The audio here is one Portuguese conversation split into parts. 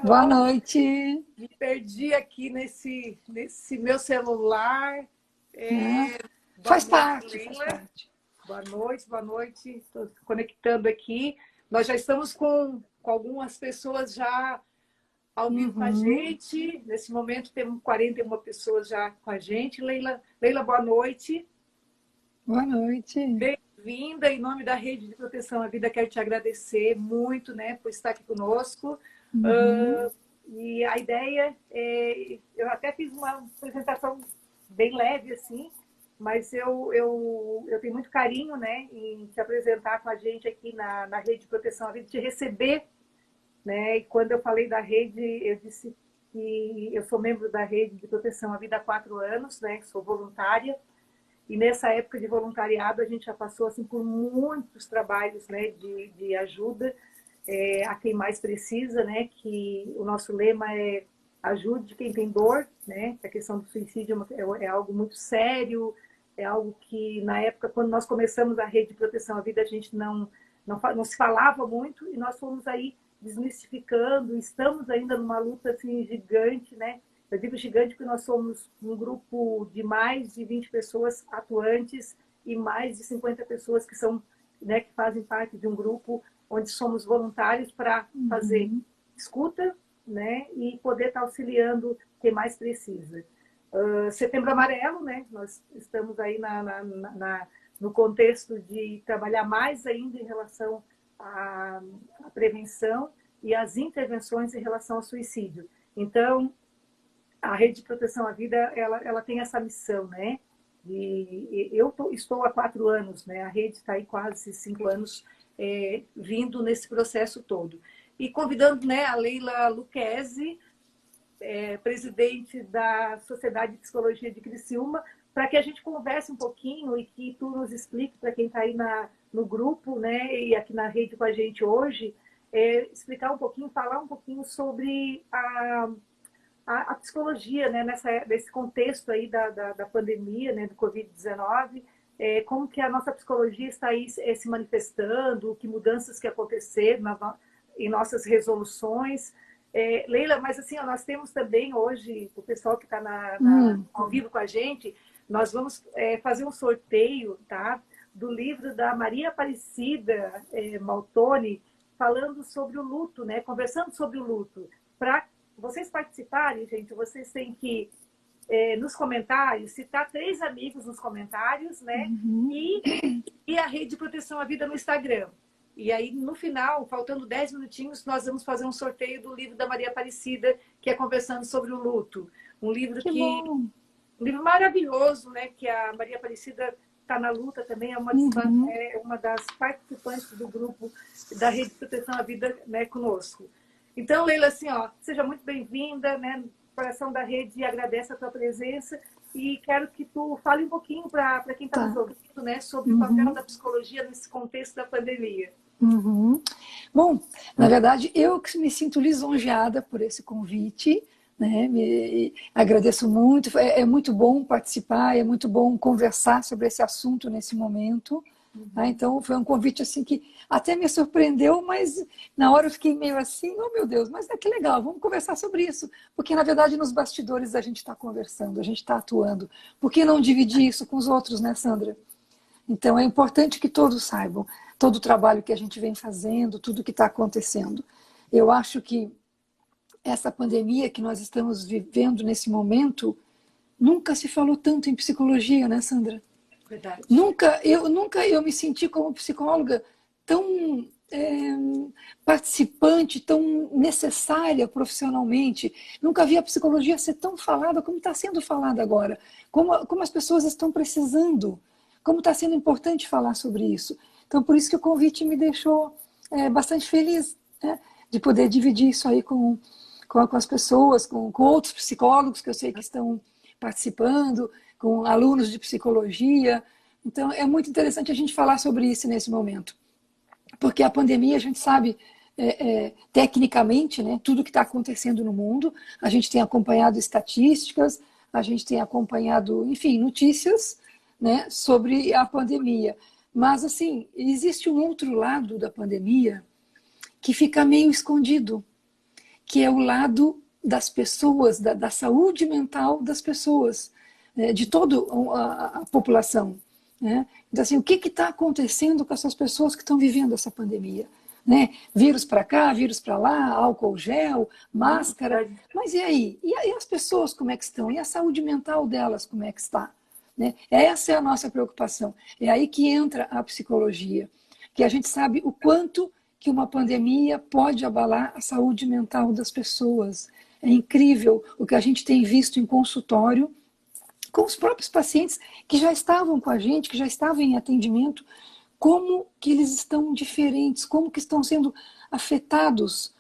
Boa Ó, noite. me perdi aqui nesse meu celular. Né? Boa Faz noite, parte, faz Leila. parte. Boa noite, boa noite. Estou conectando aqui. Nós já estamos com algumas pessoas já ao vivo com a Uhum. gente. Nesse momento temos 41 pessoas já com a gente. Leila, boa noite. Boa noite. Bem-vinda. Em nome da Rede de Proteção à Vida, quero te agradecer muito, né, por estar aqui conosco. Uhum. E a ideia eu até fiz uma apresentação bem leve assim, mas eu tenho muito carinho, né, em te apresentar com a gente aqui na Rede de Proteção à Vida, te receber, né? E quando eu falei da rede, eu disse que eu sou membro da Rede de Proteção à Vida há 4 anos, né? Sou voluntária. E nessa época de voluntariado, a gente já passou assim, por muitos trabalhos, né, de ajuda a quem mais precisa, né, que o nosso lema é ajude quem tem dor, né, a questão do suicídio é algo muito sério, é algo que na época, quando nós começamos a Rede de Proteção à Vida, a gente não se falava muito e nós fomos aí desmistificando, estamos ainda numa luta assim, gigante, né, eu digo gigante porque nós somos um grupo de mais de 20 pessoas atuantes e mais de 50 pessoas que são, né, que fazem parte de um grupo onde somos voluntários para fazer Uhum. escuta, né, e poder estar auxiliando quem mais precisa. Setembro Amarelo, né, nós estamos aí no contexto de trabalhar mais ainda em relação à prevenção e às intervenções em relação ao suicídio. Então, a Rede de Proteção à Vida, ela tem essa missão, né? E estou há 4 anos, né? A rede está aí quase 5 anos vindo nesse processo todo. E convidando, né, a Leila Lucchesi, presidente da Sociedade de Psicologia de Criciúma, para que a gente converse um pouquinho e que tu nos explique, para quem está aí no grupo, né, e aqui na rede com a gente hoje, explicar um pouquinho, falar um pouquinho sobre a psicologia, né, nesse contexto aí da pandemia, né, do Covid-19, como que a nossa psicologia está aí se manifestando, que mudanças que aconteceram em nossas resoluções. Leila, mas assim, ó, nós temos também hoje, o pessoal que está Hum. ao vivo com a gente, nós vamos fazer um sorteio, tá, do livro da Maria Aparecida Maltoni, falando sobre o luto, né, conversando sobre o luto. Para vocês participarem, gente, vocês têm que, nos comentários, citar 3 amigos nos comentários, né? Uhum. E a Rede de Proteção à Vida no Instagram. E aí, no final, faltando 10 minutinhos, nós vamos fazer um sorteio do livro da Maria Aparecida, que é Conversando sobre o Luto. Um livro Que bom. um livro maravilhoso, né? Que a Maria Aparecida está na luta também, Uhum. é uma das participantes do grupo da Rede de Proteção à Vida, né, conosco. Então, Leila, assim, ó, seja muito bem-vinda, né? Coração da Rede agradece a tua presença e quero que tu fale um pouquinho para quem está nos Tá. ouvindo, né, sobre o papel Uhum. da psicologia nesse contexto da pandemia. Uhum. Bom, na verdade, eu que me sinto lisonjeada por esse convite, né? Agradeço muito. É muito bom participar, é muito bom conversar sobre esse assunto nesse momento. Tá? Uhum. Então, foi um convite assim que até me surpreendeu, mas na hora eu fiquei meio assim, oh meu Deus, mas que legal, vamos conversar sobre isso. Porque, na verdade, nos bastidores a gente está conversando, a gente está atuando. Por que não dividir isso com os outros, né, Sandra? Então, é importante que todos saibam todo o trabalho que a gente vem fazendo, tudo que está acontecendo. Eu acho que essa pandemia que nós estamos vivendo nesse momento, nunca se falou tanto em psicologia, né, Sandra? Verdade. Nunca eu me senti como psicóloga tão participante, tão necessária profissionalmente. Nunca vi a psicologia ser tão falada como está sendo falada agora. Como as pessoas estão precisando. Como está sendo importante falar sobre isso. Então, por isso que o convite me deixou bastante feliz, né, de poder dividir isso aí com as pessoas, com outros psicólogos que eu sei que estão participando, com alunos de psicologia. Então, é muito interessante a gente falar sobre isso nesse momento. Porque a pandemia, a gente sabe, tecnicamente, né, tudo que está acontecendo no mundo, a gente tem acompanhado estatísticas, a gente tem acompanhado, enfim, notícias, né, sobre a pandemia. Mas, assim, existe um outro lado da pandemia que fica meio escondido, que é o lado das pessoas, da saúde mental das pessoas, de toda a população. Né? Então, assim, o que está acontecendo com essas pessoas que estão vivendo essa pandemia? Né? Vírus para cá, vírus para lá, álcool gel, máscara. Mas e aí? E as pessoas como é que estão? E a saúde mental delas como é que está? Né? Essa é a nossa preocupação. É aí que entra a psicologia, que a gente sabe o quanto que uma pandemia pode abalar a saúde mental das pessoas. É incrível o que a gente tem visto em consultório com os próprios pacientes que já estavam com a gente, que já estavam em atendimento, como que eles estão diferentes, como que estão sendo afetados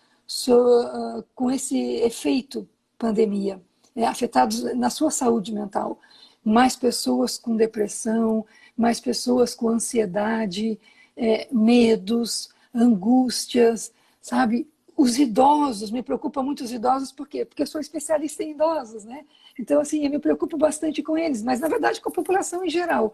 com esse efeito pandemia, afetados na sua saúde mental. Mais pessoas com depressão, mais pessoas com ansiedade, medos, angústias, sabe? Os idosos, me preocupa muito os idosos, por quê? Porque eu sou especialista em idosos, né? Então, assim, eu me preocupo bastante com eles, mas, na verdade, com a população em geral.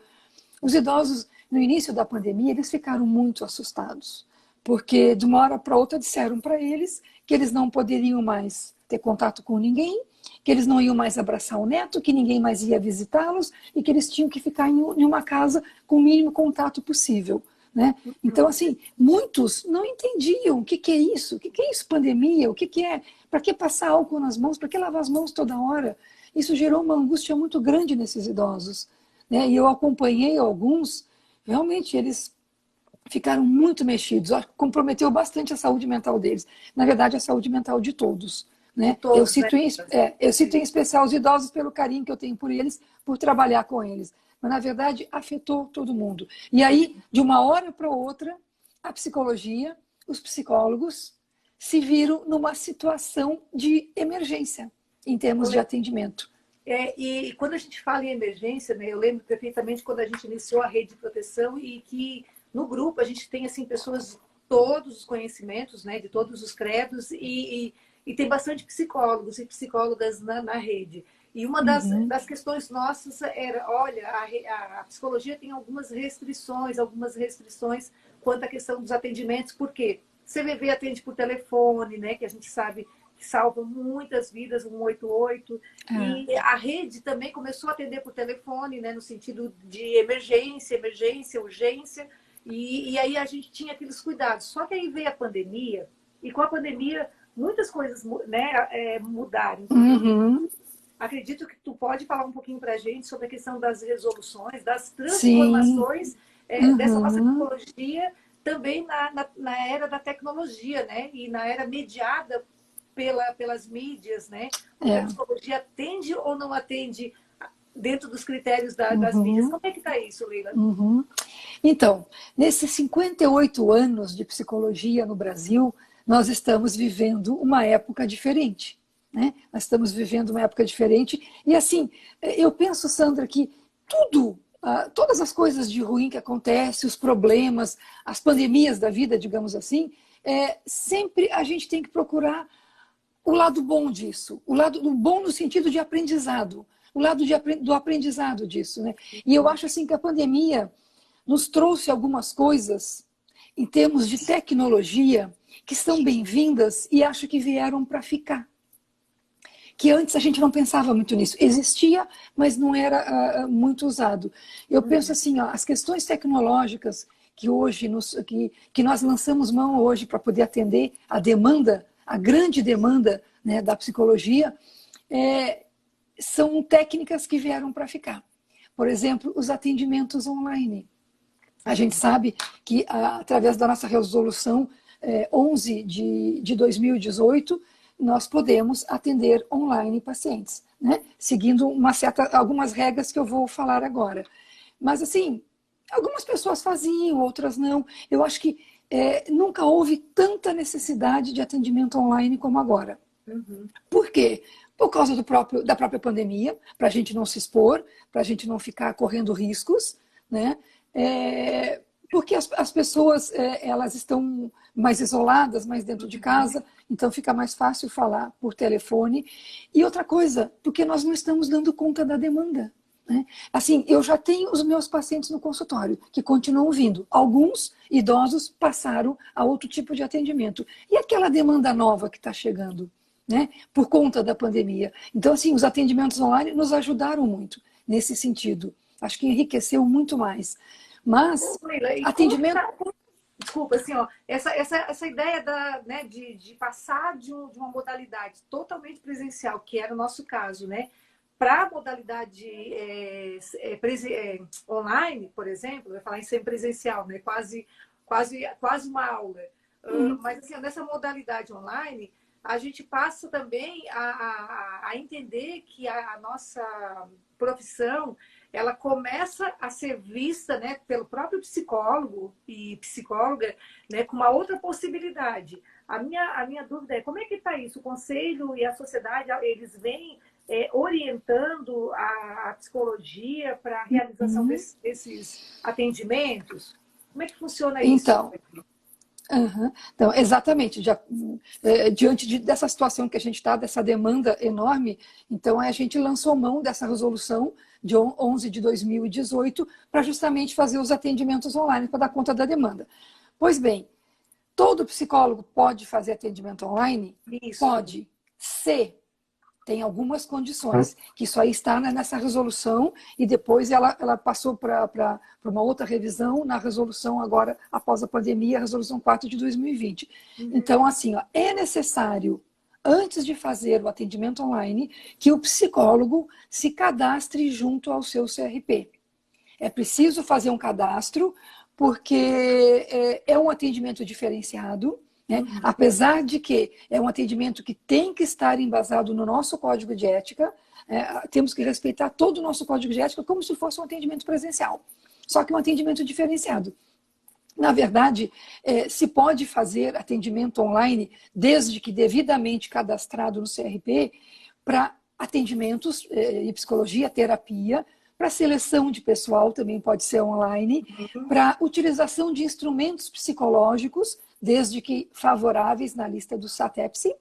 Os idosos, no início da pandemia, eles ficaram muito assustados, porque de uma hora para outra disseram para eles que eles não poderiam mais ter contato com ninguém, que eles não iam mais abraçar o neto, que ninguém mais ia visitá-los e que eles tinham que ficar em uma casa com o mínimo contato possível. Né? Então, assim, muitos não entendiam o que é isso, o que é isso, pandemia, o que é, para que passar álcool nas mãos, para que lavar as mãos toda hora? Isso gerou uma angústia muito grande nesses idosos. Né? E eu acompanhei alguns, realmente eles ficaram muito mexidos, comprometeu bastante a saúde mental deles. Na verdade, a saúde mental de todos. Né? Todos, eu cito em especial os idosos pelo carinho que eu tenho por eles, por trabalhar com eles. Mas, na verdade, afetou todo mundo. E aí, de uma hora para outra, a psicologia, os psicólogos, se viram numa situação de emergência, em termos de atendimento. E quando a gente fala em emergência, né, eu lembro perfeitamente quando a gente iniciou a rede de proteção e que no grupo a gente tem assim, pessoas de todos os conhecimentos, né, de todos os credos e tem bastante psicólogos e psicólogas na rede. E uma das questões nossas era, olha, a psicologia tem algumas restrições quanto à questão dos atendimentos, porque CVV atende por telefone, né, que a gente sabe que salva muitas vidas, 188, e a rede também começou a atender por telefone, né, no sentido de emergência, urgência, e aí a gente tinha aqueles cuidados. Só que aí veio a pandemia, e com a pandemia muitas coisas, né, mudaram. Acredito que tu pode falar um pouquinho para a gente sobre a questão das resoluções, das transformações dessa nossa psicologia também na era da tecnologia, né? E na era mediada pelas mídias, né? A psicologia atende ou não atende dentro dos critérios das mídias? Como é que está isso, Leila? Então, nesses 58 anos de psicologia no Brasil, nós estamos vivendo uma época diferente. Né? Nós estamos vivendo uma época diferente. E assim, eu penso, Sandra, que todas as coisas de ruim que acontecem, os problemas, as pandemias da vida, digamos assim, sempre a gente tem que procurar o lado bom disso, o lado do bom no sentido de aprendizado, o lado do aprendizado disso. Né? E eu acho assim que a pandemia nos trouxe algumas coisas em termos de tecnologia que são bem-vindas e acho que vieram para ficar. Que antes a gente não pensava muito nisso. Existia, mas não era muito usado. Eu penso assim, as questões tecnológicas que hoje que nós lançamos mão hoje para poder atender a demanda, a grande demanda, né, da psicologia, são técnicas que vieram para ficar. Por exemplo, os atendimentos online. A gente sabe que, através da nossa resolução 11 de 2018, nós podemos atender online pacientes, né? Seguindo algumas regras que eu vou falar agora. Mas, assim, algumas pessoas faziam, outras não. Eu acho que nunca houve tanta necessidade de atendimento online como agora. Por quê? Por causa da própria pandemia, para a gente não se expor, para a gente não ficar correndo riscos, né? Porque as pessoas elas estão mais isoladas, mais dentro de casa, então fica mais fácil falar por telefone. E outra coisa, porque nós não estamos dando conta da demanda. Né? Assim, eu já tenho os meus pacientes no consultório que continuam vindo. Alguns idosos passaram a outro tipo de atendimento. E aquela demanda nova que está chegando? né, por conta da pandemia. Então, assim, os atendimentos online nos ajudaram muito nesse sentido. Acho que enriqueceu muito mais. Mas, Leila, e atendimento... desculpa, assim, ó, essa ideia né, de passar de uma modalidade totalmente presencial, que era o nosso caso, né, para a modalidade online, por exemplo, vai falar em semipresencial, né, quase uma aula. Mas, assim, nessa modalidade online, a gente passa também a entender que a nossa profissão ela começa a ser vista, né, pelo próprio psicólogo e psicóloga, né, com uma outra possibilidade. A minha dúvida é como é que está isso? O conselho e a sociedade, eles vêm orientando a psicologia para a realização desses atendimentos? Como é que funciona isso? Então, então exatamente. Diante dessa situação que a gente está, dessa demanda enorme, então a gente lançou mão dessa resolução de 11 de 2018 para justamente fazer os atendimentos online para dar conta da demanda. Pois bem, todo psicólogo pode fazer atendimento online? Isso. Pode, se tem algumas condições, que isso aí está nessa resolução e depois ela passou para uma outra revisão na resolução agora, após a pandemia, a resolução 4 de 2020. Então, assim, ó, é necessário, antes de fazer o atendimento online, que o psicólogo se cadastre junto ao seu CRP. É preciso fazer um cadastro, porque é um atendimento diferenciado, né? Apesar de que é um atendimento que tem que estar embasado no nosso código de ética, temos que respeitar todo o nosso código de ética como se fosse um atendimento presencial, só que um atendimento diferenciado. Na verdade, se pode fazer atendimento online, desde que devidamente cadastrado no CRP, para atendimentos em psicologia, terapia, para seleção de pessoal também pode ser online, para utilização de instrumentos psicológicos, desde que favoráveis na lista do SATEPSI,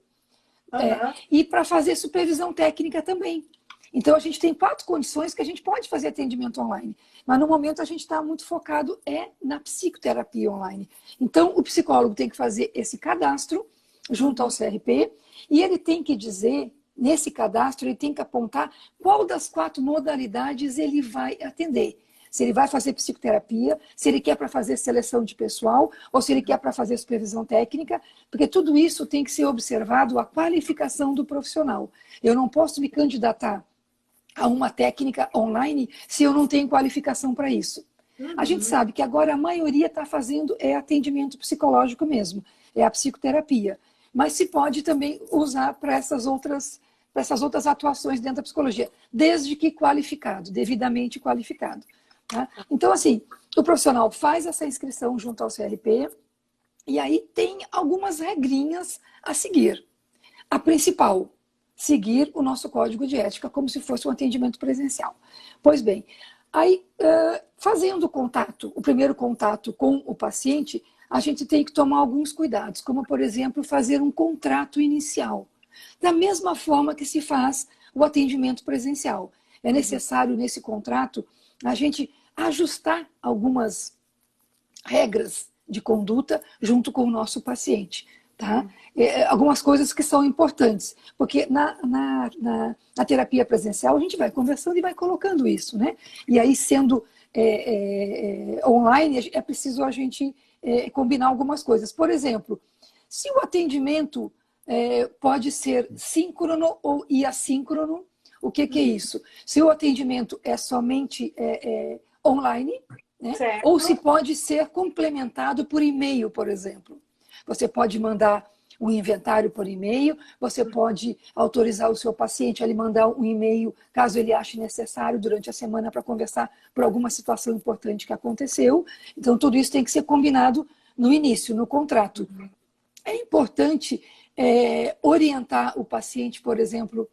e para fazer supervisão técnica também. Então, a gente tem 4 condições que a gente pode fazer atendimento online. Mas, no momento, a gente está muito focado na psicoterapia online. Então, o psicólogo tem que fazer esse cadastro junto ao CRP e ele tem que dizer, nesse cadastro, ele tem que apontar qual das 4 modalidades ele vai atender. Se ele vai fazer psicoterapia, se ele quer para fazer seleção de pessoal, ou se ele quer para fazer supervisão técnica, porque tudo isso tem que ser observado a qualificação do profissional. Eu não posso me candidatar a uma técnica online se eu não tenho qualificação para isso. A gente sabe que agora a maioria está fazendo atendimento psicológico mesmo, é a psicoterapia. Mas se pode também usar para essas outras atuações dentro da psicologia, desde que qualificado, devidamente qualificado. Tá? Então, assim, o profissional faz essa inscrição junto ao CRP e aí tem algumas regrinhas a seguir. A principal, seguir o nosso código de ética como se fosse um atendimento presencial. Pois bem, aí fazendo o primeiro contato com o paciente, a gente tem que tomar alguns cuidados, como, por exemplo, fazer um contrato inicial. Da mesma forma que se faz o atendimento presencial. É necessário, nesse contrato, a gente ajustar algumas regras de conduta junto com o nosso paciente. Tá? Algumas coisas que são importantes, porque na terapia presencial a gente vai conversando e vai colocando isso, né? E aí, sendo online, é preciso a gente combinar algumas coisas. Por exemplo, se o atendimento pode ser síncrono ou assíncrono, o que é isso? Se o atendimento é somente online, né? Ou se pode ser complementado por e-mail, por exemplo. Você pode mandar um inventário por e-mail, você pode autorizar o seu paciente a lhe mandar um e-mail, caso ele ache necessário, durante a semana, para conversar por alguma situação importante que aconteceu. Então, tudo isso tem que ser combinado no início, no contrato. É importante orientar o paciente, por exemplo,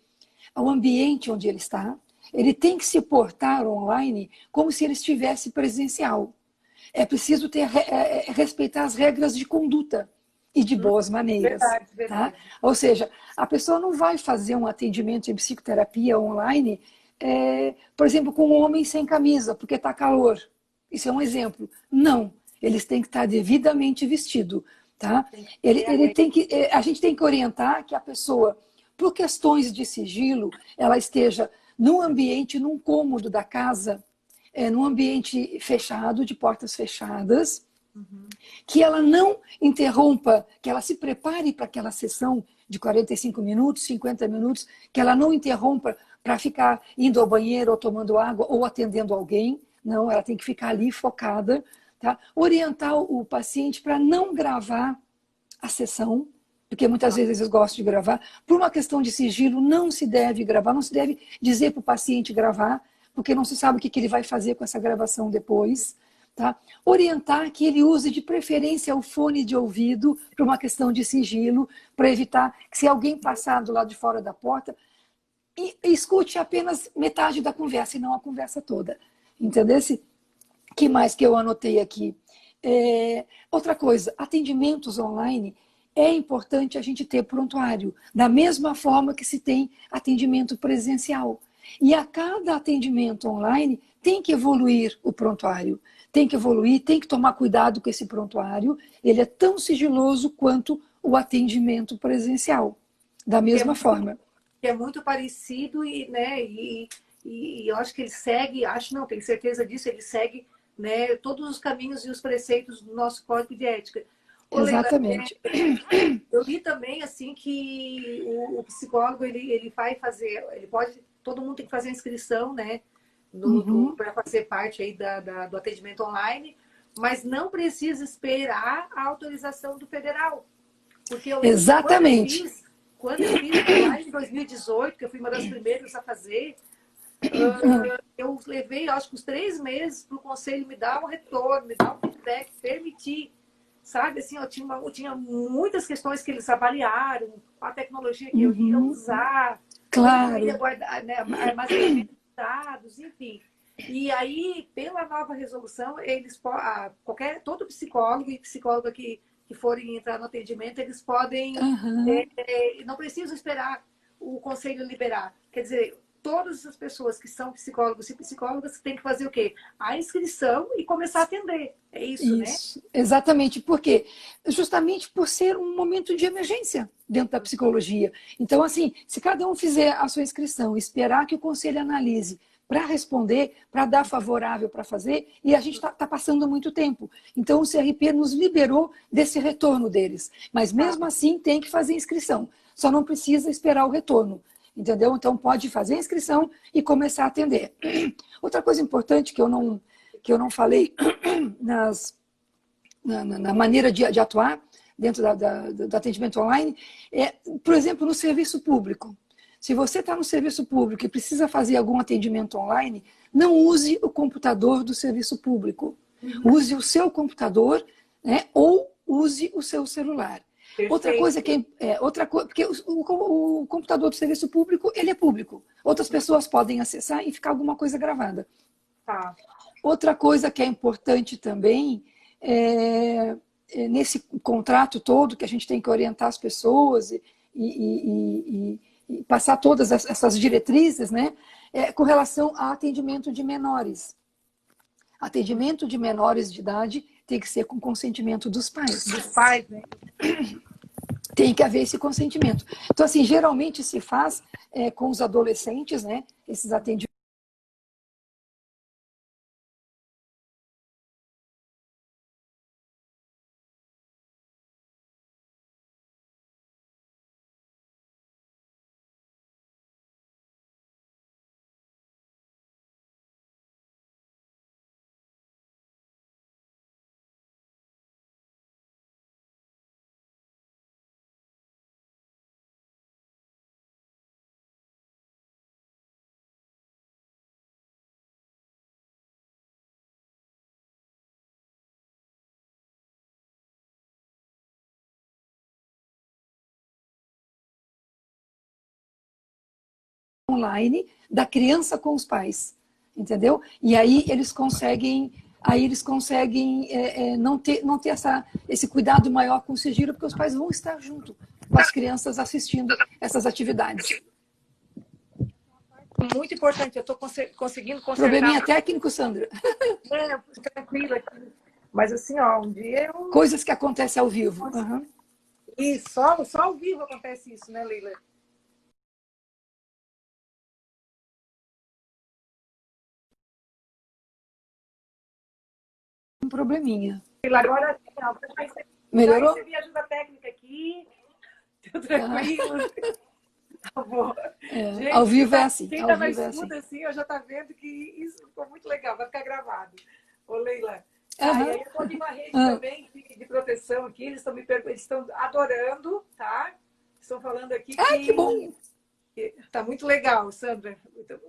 ao ambiente onde ele está. Ele tem que se portar online como se ele estivesse presencial. É preciso respeitar as regras de conduta e de boas maneiras. Verdade. Tá? Ou seja, a pessoa não vai fazer um atendimento em psicoterapia online, por exemplo, com um homem sem camisa, porque está calor. Isso é um exemplo. Não, eles têm que estar devidamente vestido. Tá? A gente tem que orientar que a pessoa por questões de sigilo, ela esteja num ambiente, num cômodo da casa, num ambiente fechado, de portas fechadas, que ela não interrompa, que ela se prepare para aquela sessão de 45 minutos, 50 minutos, que ela não interrompa para ficar indo ao banheiro ou tomando água ou atendendo alguém. Não, ela tem que ficar ali focada. Tá? Orientar o paciente para não gravar a sessão, porque muitas vezes eles gostam de gravar. Por uma questão de sigilo, não se deve gravar, não se deve dizer para o paciente gravar, porque não se sabe o que ele vai fazer com essa gravação depois. Tá? Orientar que ele use de preferência o fone de ouvido para uma questão de sigilo, para evitar que se alguém passar do lado de fora da porta, escute apenas metade da conversa e não a conversa toda. Entendeu? Que mais que eu anotei aqui? Outra coisa, atendimentos online, é importante a gente ter prontuário, da mesma forma que se tem atendimento presencial. E a cada atendimento online tem que evoluir o prontuário, tem que evoluir, tem que tomar cuidado com esse prontuário, ele é tão sigiloso quanto o atendimento presencial, da mesma forma. É muito parecido né, e eu acho que ele segue, não, tenho certeza disso, ele segue, né, todos os caminhos e os preceitos do nosso código de ética. Exatamente. Leila, eu li também assim que o psicólogo ele vai fazer, ele pode, todo mundo tem que fazer inscrição, né, para fazer parte aí do atendimento online, mas não precisa esperar a autorização do federal, porque exatamente. Quando eu fiz lá em 2018, que eu fui uma das primeiras a fazer, eu levei, acho que uns 3 meses para o conselho me dar um retorno, me dar um feedback, permitir, sabe? Assim, eu tinha muitas questões que eles avaliaram, a tecnologia que eu ia usar, claro. eu ia guardar, né, armazenamento de dados, enfim. E aí, pela nova resolução, todo psicólogo e psicóloga que forem entrar no atendimento, eles podem, não precisam esperar o conselho liberar. Quer dizer, todas as pessoas que são psicólogos e psicólogas têm que fazer o quê? A inscrição e começar a atender. É isso, né? Exatamente. Por quê? Justamente por ser um momento de emergência dentro da psicologia. Então, assim, se cada um fizer a sua inscrição, esperar que o conselho analise para responder, para dar favorável para fazer, e a gente está passando muito tempo. Então, o CRP nos liberou desse retorno deles. Mas, mesmo assim, tem que fazer inscrição. Só não precisa esperar o retorno. Entendeu? Então, pode fazer a inscrição e começar a atender. Outra coisa importante que eu não falei na maneira de atuar dentro do atendimento online é, por exemplo, no serviço público. Se você está no serviço público e precisa fazer algum atendimento online, não use o computador do serviço público. Use o seu computador, né, ou use o seu celular. Perfeito. Outra coisa porque o computador do serviço público, ele é público. Outras pessoas podem acessar e ficar alguma coisa gravada. Tá. Outra coisa que é importante também nesse contrato todo que a gente tem que orientar as pessoas e passar todas essas diretrizes, né, com relação ao atendimento de menores. Atendimento de menores de idade tem que ser com consentimento dos pais. Dos pais, né? Tem que haver esse consentimento. Então, assim, geralmente se faz com os adolescentes, né, esses atendimentos. Online da criança com os pais, entendeu? E aí eles conseguem não ter esse cuidado maior com o sigilo, porque os pais vão estar junto com as crianças assistindo essas atividades. Muito importante, eu estou conseguindo consertar. Probleminha técnico, Sandra? Tranquilo aqui. Mas assim, um dia eu... Coisas que acontecem ao vivo. E só ao vivo acontece isso, né, Leila? probleminha. Agora, não, Melhorou? já recebi ajuda técnica aqui, tô tranquilo. Tá bom. Gente, Ao vivo é assim. Quem Ao estava vivo é escuta assim. assim, eu já está vendo que isso ficou muito legal, vai ficar gravado. Ô, Leila. E Aham. aí eu estou aqui uma rede também de proteção aqui, eles estão adorando, tá? Estão falando aqui Ah, que bom! tá muito legal, Sandra.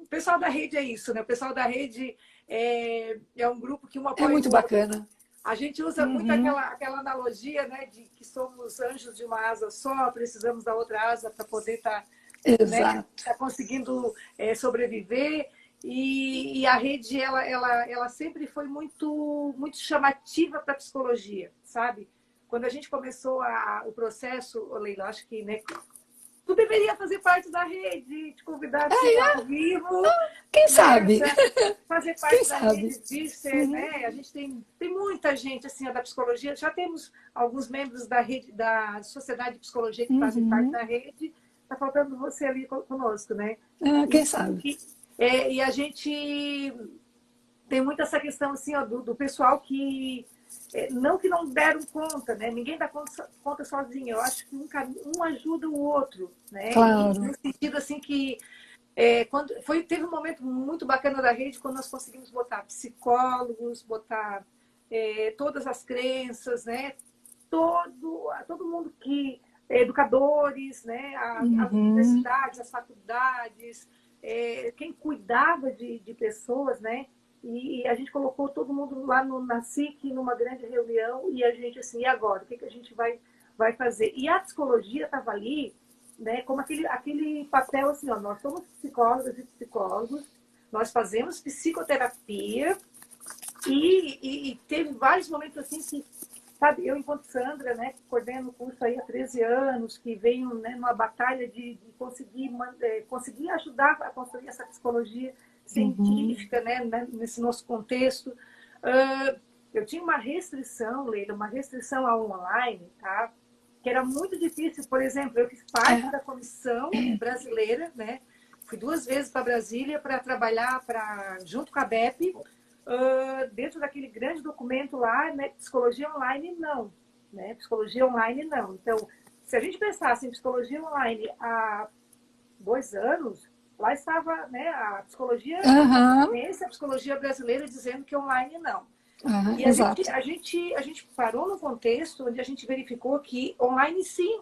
O pessoal da rede é isso, né? O pessoal da rede é um grupo que um É apoia o muito outro. bacana. A gente usa muito aquela analogia, né, de que somos anjos de uma asa só, precisamos da outra asa para poder estar, né, Exato. tá conseguindo sobreviver. E a rede, ela sempre foi muito chamativa para a psicologia, sabe? Quando a gente começou o processo, Leila, acho que, né, tu deveria fazer parte da rede, te convidar assim ao vivo, Quem né, sabe? fazer Quem parte da sabe? rede disso, né? A gente tem muita gente assim da psicologia, já temos alguns membros da rede da Sociedade de Psicologia que fazem parte da rede. Está faltando você ali conosco, né? Ah, quem sabe? E a gente tem muito essa questão assim, ó, do pessoal que não que não deram conta, né? Ninguém dá conta sozinho. Eu acho que um ajuda o outro, né? E Claro. no sentido assim que teve um momento muito bacana da rede quando nós conseguimos botar psicólogos, botar todas as crenças, né? Todo mundo que educadores, né? As universidades, as faculdades, quem cuidava de pessoas, né? E a gente colocou todo mundo lá na SIC, numa grande reunião, e a gente assim, e agora? O que a gente vai fazer? E a psicologia estava ali, né, como aquele papel assim, ó, nós somos psicólogas e psicólogos, nós fazemos psicoterapia, e teve vários momentos assim que, sabe, eu enquanto Sandra, né, que coordeno o curso aí há 13 anos, que venho, né, numa batalha de conseguir ajudar a construir essa psicologia científica, né, nesse nosso contexto. Eu tinha uma restrição, Leila, uma restrição ao online, tá? Que era muito difícil. Por exemplo, eu fiz parte da comissão brasileira, né? Fui 2 vezes para Brasília para trabalhar junto com a BEP, dentro daquele grande documento lá, né? Psicologia online, não. Né? Psicologia online, não. Então, se a gente pensasse em psicologia online há 2 anos, lá estava, né, a psicologia, a psicologia brasileira dizendo que online não. E Exato. a gente parou no contexto onde a gente verificou que online sim,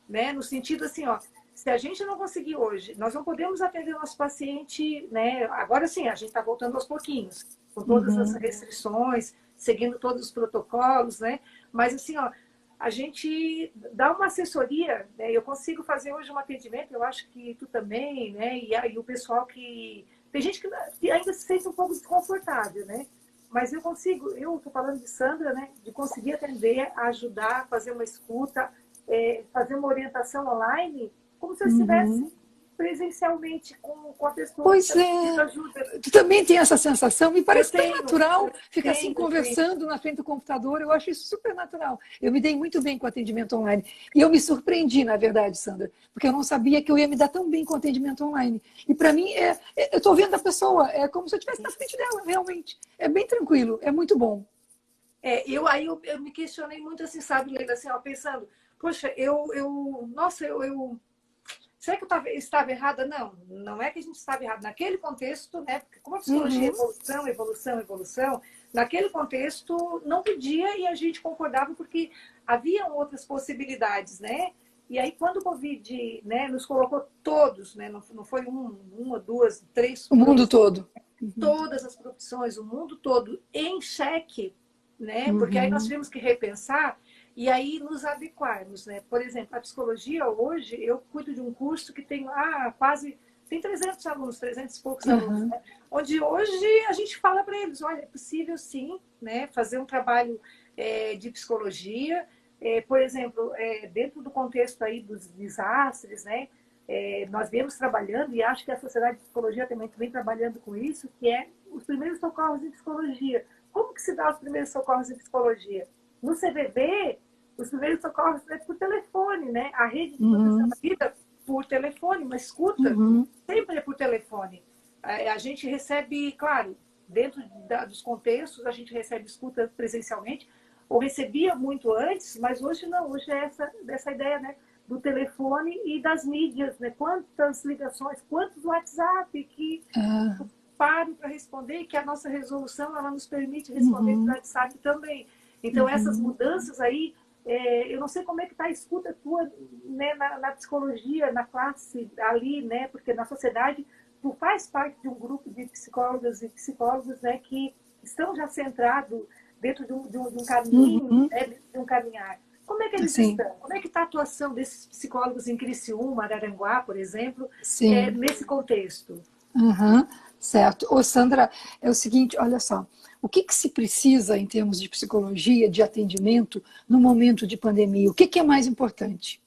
né? No sentido assim, ó, se a gente não conseguir hoje, nós não podemos atender o nosso paciente, né? Agora sim, a gente está voltando aos pouquinhos, com todas as restrições, seguindo todos os protocolos, né? Mas assim, ó, a gente dá uma assessoria, né? Eu consigo fazer hoje um atendimento, eu acho que tu também, né? E o pessoal que... Tem gente que ainda se sente um pouco desconfortável, né? Mas eu estou falando de Sandra, né? De conseguir atender, ajudar, fazer uma escuta, fazer uma orientação online, como se eu estivesse presencialmente com a pessoa Pois que está pedindo é. ajuda. Tu também tem essa sensação? Me parece tão natural eu ficar assim conversando na frente do computador. Eu acho isso super natural. Eu me dei muito bem com o atendimento online. E eu me surpreendi, na verdade, Sandra, porque eu não sabia que eu ia me dar tão bem com o atendimento online. E para mim, eu estou vendo a pessoa, é como se eu estivesse na frente dela, realmente. É bem tranquilo, é muito bom. Eu me questionei muito assim, sabe, Leila, assim, ó, pensando, poxa, nossa, será que eu estava errada? Não, não é que a gente estava errado. Naquele contexto, né? Porque como a psicologia é evolução, evolução, evolução, naquele contexto não podia e a gente concordava porque haviam outras possibilidades, né? E aí, quando o Covid, né, nos colocou todos, né, não foi uma, duas, três, O mundo todo. todas as profissões, o mundo todo em xeque, né? Porque aí nós tivemos que repensar e aí nos adequarmos, né? Por exemplo, a psicologia hoje, eu cuido de um curso que tem tem 300 alunos, 300 e poucos alunos, né? Onde hoje a gente fala para eles, olha, é possível sim, né? Fazer um trabalho de psicologia, por exemplo, dentro do contexto aí dos desastres, né? Nós viemos trabalhando, e acho que a Sociedade de Psicologia também vem trabalhando com isso, que é os primeiros socorros em psicologia. Como que se dá os primeiros socorros em psicologia? No CVV, os primeiros socorros é por telefone, né? A rede de proteção da vida por telefone, uma escuta sempre é por telefone. A gente recebe, claro, dentro dos contextos, a gente recebe escuta presencialmente, ou recebia muito antes, mas hoje não, hoje é essa ideia, né, do telefone e das mídias, né? Quantas ligações, quantos WhatsApp que paro para responder, que a nossa resolução ela nos permite responder no WhatsApp também. Então, essas mudanças aí, eu não sei como é que está a escuta tua, né, na psicologia, na classe ali, né, porque na sociedade tu faz parte de um grupo de psicólogas e psicólogos, né, que estão já centrados dentro de um caminho, né, de um caminhar. Como é que eles Sim, estão? Como é que está a atuação desses psicólogos em Criciúma, Araranguá, por exemplo, sim. nesse contexto? Uhum, certo. Ô, Sandra, é o seguinte, olha só. O que que se precisa em termos de psicologia, de atendimento, no momento de pandemia? O que que é mais importante?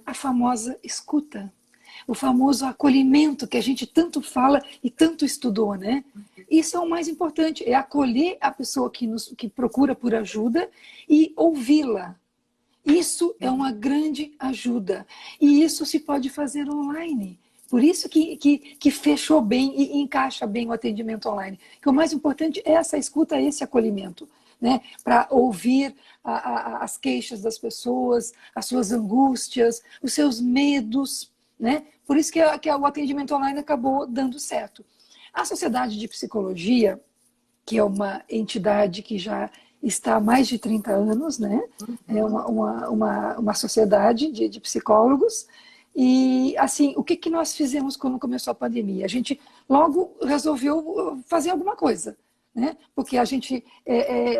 A famosa escuta. O famoso acolhimento que a gente tanto fala e tanto estudou, né? Isso é o mais importante, é acolher a pessoa que procura por ajuda e ouvi-la. Isso é uma grande ajuda. E isso se pode fazer online. Por isso que fechou bem e encaixa bem o atendimento online. Que o mais importante é essa escuta, esse acolhimento. Né? Para ouvir as queixas das pessoas, as suas angústias, os seus medos. Né? Por isso que o atendimento online acabou dando certo. A Sociedade de Psicologia, que é uma entidade que já está há mais de 30 anos, né? É uma sociedade de psicólogos. E, assim, o que, que nós fizemos quando começou a pandemia? A gente logo resolveu fazer alguma coisa, né? Porque a gente,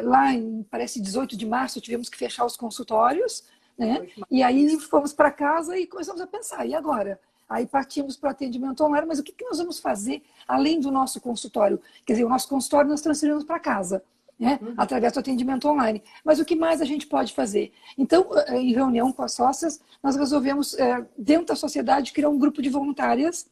lá em, parece, 18 de março, tivemos que fechar os consultórios, né? E aí fomos para casa e começamos a pensar, e agora? Aí partimos para o atendimento online, mas o que, que nós vamos fazer além do nosso consultório? Quer dizer, o nosso consultório nós transferimos para casa, né? Através do atendimento online. Mas o que mais a gente pode fazer? Então, em reunião com as sócias, nós resolvemos, dentro da sociedade, criar um grupo de voluntárias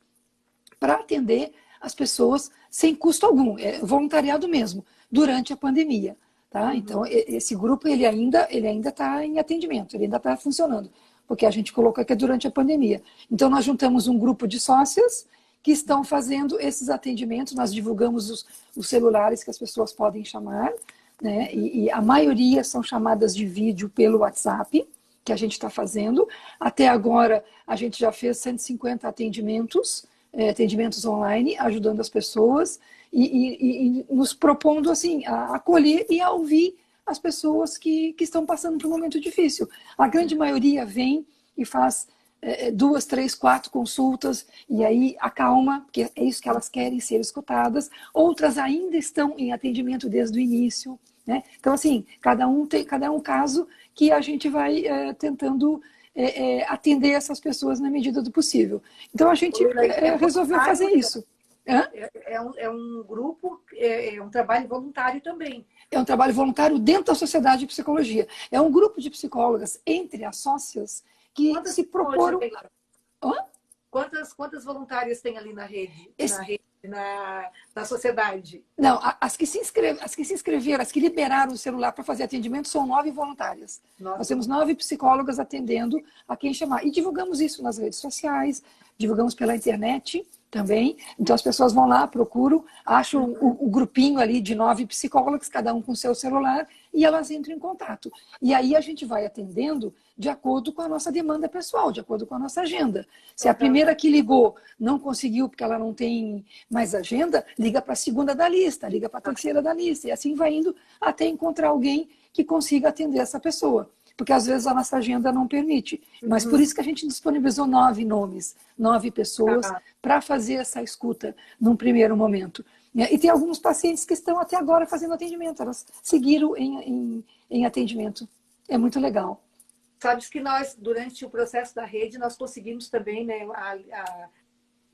para atender as pessoas sem custo algum, voluntariado mesmo, durante a pandemia. Tá? Então, esse grupo ele ainda está em atendimento, ele ainda está funcionando, porque a gente colocou que é durante a pandemia. Então, nós juntamos um grupo de sócias que estão fazendo esses atendimentos, nós divulgamos os celulares que as pessoas podem chamar, né? E a maioria são chamadas de vídeo pelo WhatsApp, que a gente está fazendo. Até agora, a gente já fez 150 atendimentos, atendimentos online, ajudando as pessoas e nos propondo assim a acolher e a ouvir as pessoas que estão passando por um momento difícil. A grande maioria vem e faz 2, 3, 4 consultas e aí acalma, porque é isso que elas querem, ser escutadas. Outras ainda estão em atendimento desde o início, né? Então, assim, cada um é um caso que a gente vai tentando atender essas pessoas na medida do possível. Então, a gente resolveu fazer isso. É um grupo, é um trabalho voluntário também. É um trabalho voluntário dentro da Sociedade de Psicologia. É um grupo de psicólogas entre as sócias que se proporam... Quantas voluntárias tem ali na rede? Na sociedade? Não, as que se inscreveram, as que liberaram o celular para fazer atendimento são 9 voluntárias. Nossa. Nós temos 9 psicólogas atendendo a quem chamar. E divulgamos isso nas redes sociais, divulgamos pela internet também. Então as pessoas vão lá, procuram, acham o grupinho ali de 9 psicólogos, cada um com seu celular, e elas entram em contato. E aí a gente vai atendendo de acordo com a nossa demanda pessoal, de acordo com a nossa agenda. Se a primeira que ligou não conseguiu porque ela não tem mais agenda, liga para a segunda da lista, liga para a terceira da lista, e assim vai indo até encontrar alguém que consiga atender essa pessoa. Porque às vezes a nossa agenda não permite. Mas por isso que a gente disponibilizou 9 nomes, 9 pessoas para fazer essa escuta num primeiro momento. E tem alguns pacientes que estão até agora fazendo atendimento, elas seguiram em atendimento. É muito legal. Sabes que nós, durante o processo da rede, nós conseguimos também, né,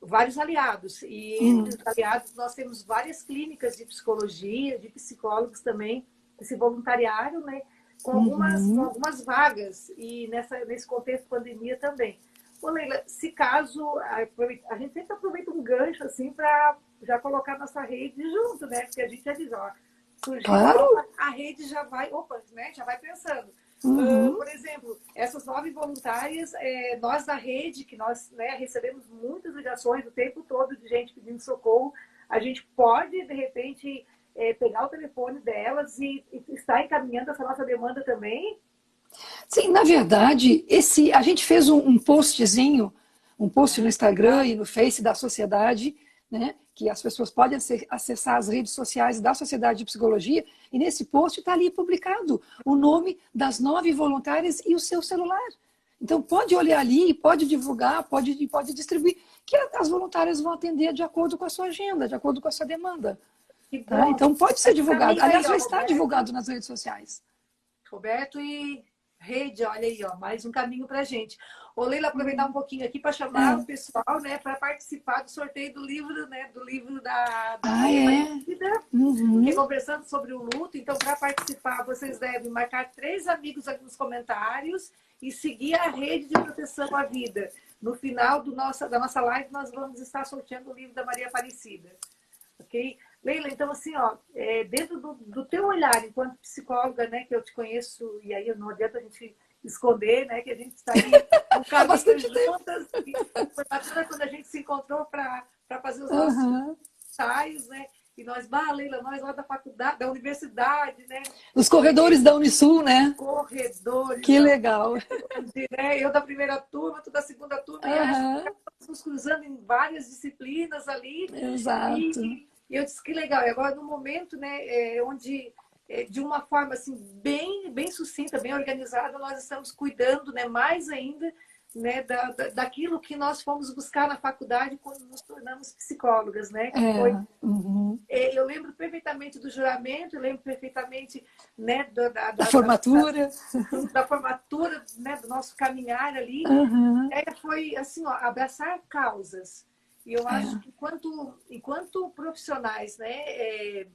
vários aliados. E entre os aliados nós temos várias clínicas de psicologia, de psicólogos também, que se voluntariaram, né, com algumas vagas. E nesse contexto de pandemia também. Ô, Leila, se caso, a gente sempre aproveita um gancho assim para já colocar nossa rede junto, né? Porque a gente já diz, ó, surgiu, a rede já vai, né? Já vai pensando. Por exemplo, essas 9 voluntárias, nós da rede, que nós, né, recebemos muitas ligações o tempo todo de gente pedindo socorro, a gente pode, de repente, pegar o telefone delas e estar encaminhando essa nossa demanda também? Sim, na verdade, a gente fez um postzinho, um post no Instagram e no Face da sociedade, né, que as pessoas podem acessar as redes sociais da Sociedade de Psicologia, e nesse post está ali publicado o nome das 9 voluntárias e o seu celular. Então, pode olhar ali, pode divulgar, pode distribuir, que as voluntárias vão atender de acordo com a sua agenda, de acordo com a sua demanda. Que Tá? bom. Então, pode ser divulgado. Aí, Aliás, já ó, está divulgado nas redes sociais. Roberto e Rede, olha aí, ó, mais um caminho para a gente. Ô, Leila, aproveitar um pouquinho aqui para chamar o pessoal, né, para participar do sorteio do livro, né, do livro da Maria Aparecida, que é conversando sobre o luto. Então, para participar, vocês devem marcar 3 amigos aqui nos comentários e seguir a rede de proteção à vida. No final da nossa live, nós vamos estar sorteando o livro da Maria Aparecida. Ok? Leila, então assim, ó, dentro do teu olhar enquanto psicóloga, né, que eu te conheço, e aí não adianta a gente esconder, né, que a gente está aí no caminho juntas, e foi bacana quando a gente se encontrou para fazer os nossos ensaios, né, e nós, Leila, nós lá da faculdade, da universidade, né. Os corredores da Unisul, né? Corredores. Que legal. Né, eu da primeira turma, tu da segunda turma, e acho que estamos nos cruzando em várias disciplinas ali. Exato. E eu disse que legal. E agora, no momento, né, onde, de uma forma assim, bem sucinta, bem organizada, nós estamos cuidando, né, mais ainda, né, daquilo que nós fomos buscar na faculdade quando nos tornamos psicólogas, né? Eu lembro perfeitamente do juramento, eu lembro perfeitamente, né, da formatura. Da formatura, né, do nosso caminhar ali. Foi assim, ó, abraçar causas. E eu acho que enquanto profissionais, né,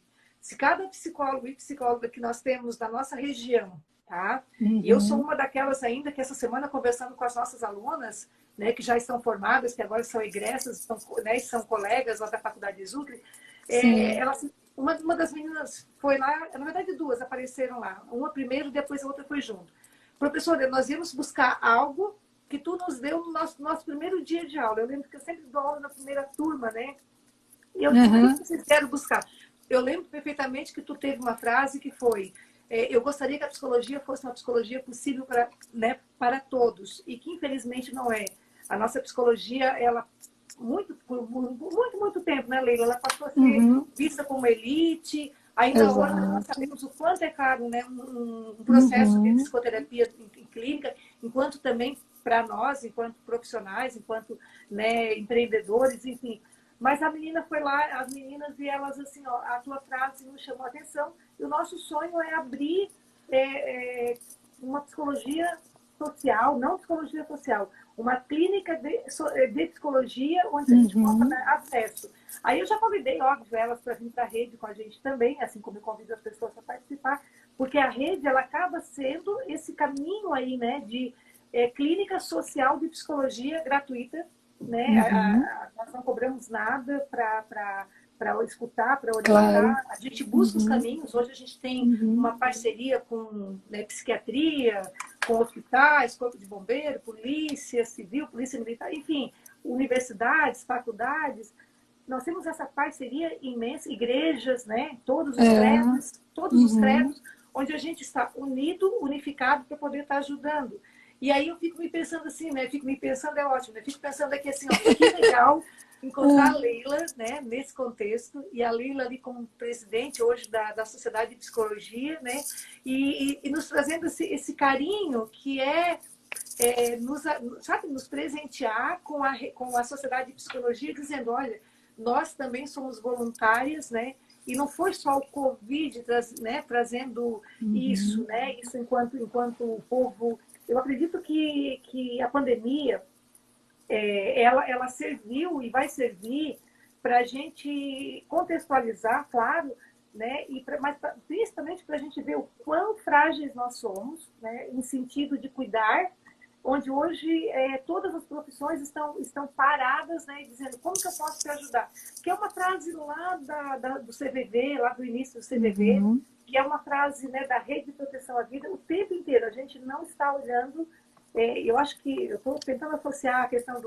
se cada psicólogo e psicóloga que nós temos na nossa região, tá? E eu sou uma daquelas ainda que essa semana, conversando com as nossas alunas, né, que já estão formadas, que agora são egressas, né, são colegas lá da Faculdade de Zucre, uma das meninas foi lá, na verdade 2 apareceram lá, uma primeiro, depois a outra foi junto. Professora, nós íamos buscar algo que tu nos deu no nosso primeiro dia de aula. Eu lembro que eu sempre dou aula na primeira turma, né? E eu disse, o que vocês querem buscar? Eu lembro perfeitamente que tu teve uma frase que foi, eu gostaria que a psicologia fosse uma psicologia possível para, né, para todos, e que infelizmente não é. A nossa psicologia, ela, muito tempo, né, Leila? Ela passou a ser vista como elite. Ainda hoje nós sabemos o quanto é caro, né, um processo de psicoterapia em clínica, enquanto também para nós, enquanto profissionais, enquanto, né, empreendedores, enfim. Mas a menina foi lá, as meninas, e elas assim, ó, a tua frase nos chamou a atenção. E o nosso sonho é abrir uma psicologia social, não psicologia social, uma clínica de psicologia onde a gente possa dar acesso. Aí eu já convidei, óbvio, elas para vir para a rede com a gente também, assim como eu convido as pessoas para participar, porque a rede, ela acaba sendo esse caminho aí, né, de clínica social de psicologia gratuita, né? Nós não cobramos nada para escutar, para orientar. A gente busca os caminhos. Hoje a gente tem uma parceria com, né, psiquiatria, com hospitais, corpo de bombeiro, polícia civil, polícia militar, enfim, universidades, faculdades. Nós temos essa parceria imensa, igrejas, né? Todos os credos, onde a gente está unificado para poder estar ajudando. E aí eu fico me pensando assim, né? Fico me pensando, é ótimo, né? Fico pensando aqui assim, ó, que legal encontrar a Leila, né? Nesse contexto, e a Leila ali como presidente hoje da Sociedade de Psicologia, né? E nos trazendo esse carinho que nos presentear com a Sociedade de Psicologia, dizendo, olha, nós também somos voluntárias, né? E não foi só o Covid trazendo isso, né? Isso enquanto o povo... Eu acredito que a pandemia, ela serviu e vai servir para a gente contextualizar, claro, né? Mas principalmente para a gente ver o quão frágeis nós somos, né? Em sentido de cuidar, onde hoje todas as profissões estão paradas, né? Dizendo, como que eu posso te ajudar? Que é uma frase lá do CVV, lá do início do CVV, que é uma frase, né, da Rede de Proteção à Vida, o tempo inteiro. A gente não está olhando, eu acho que, eu estou tentando associar a questão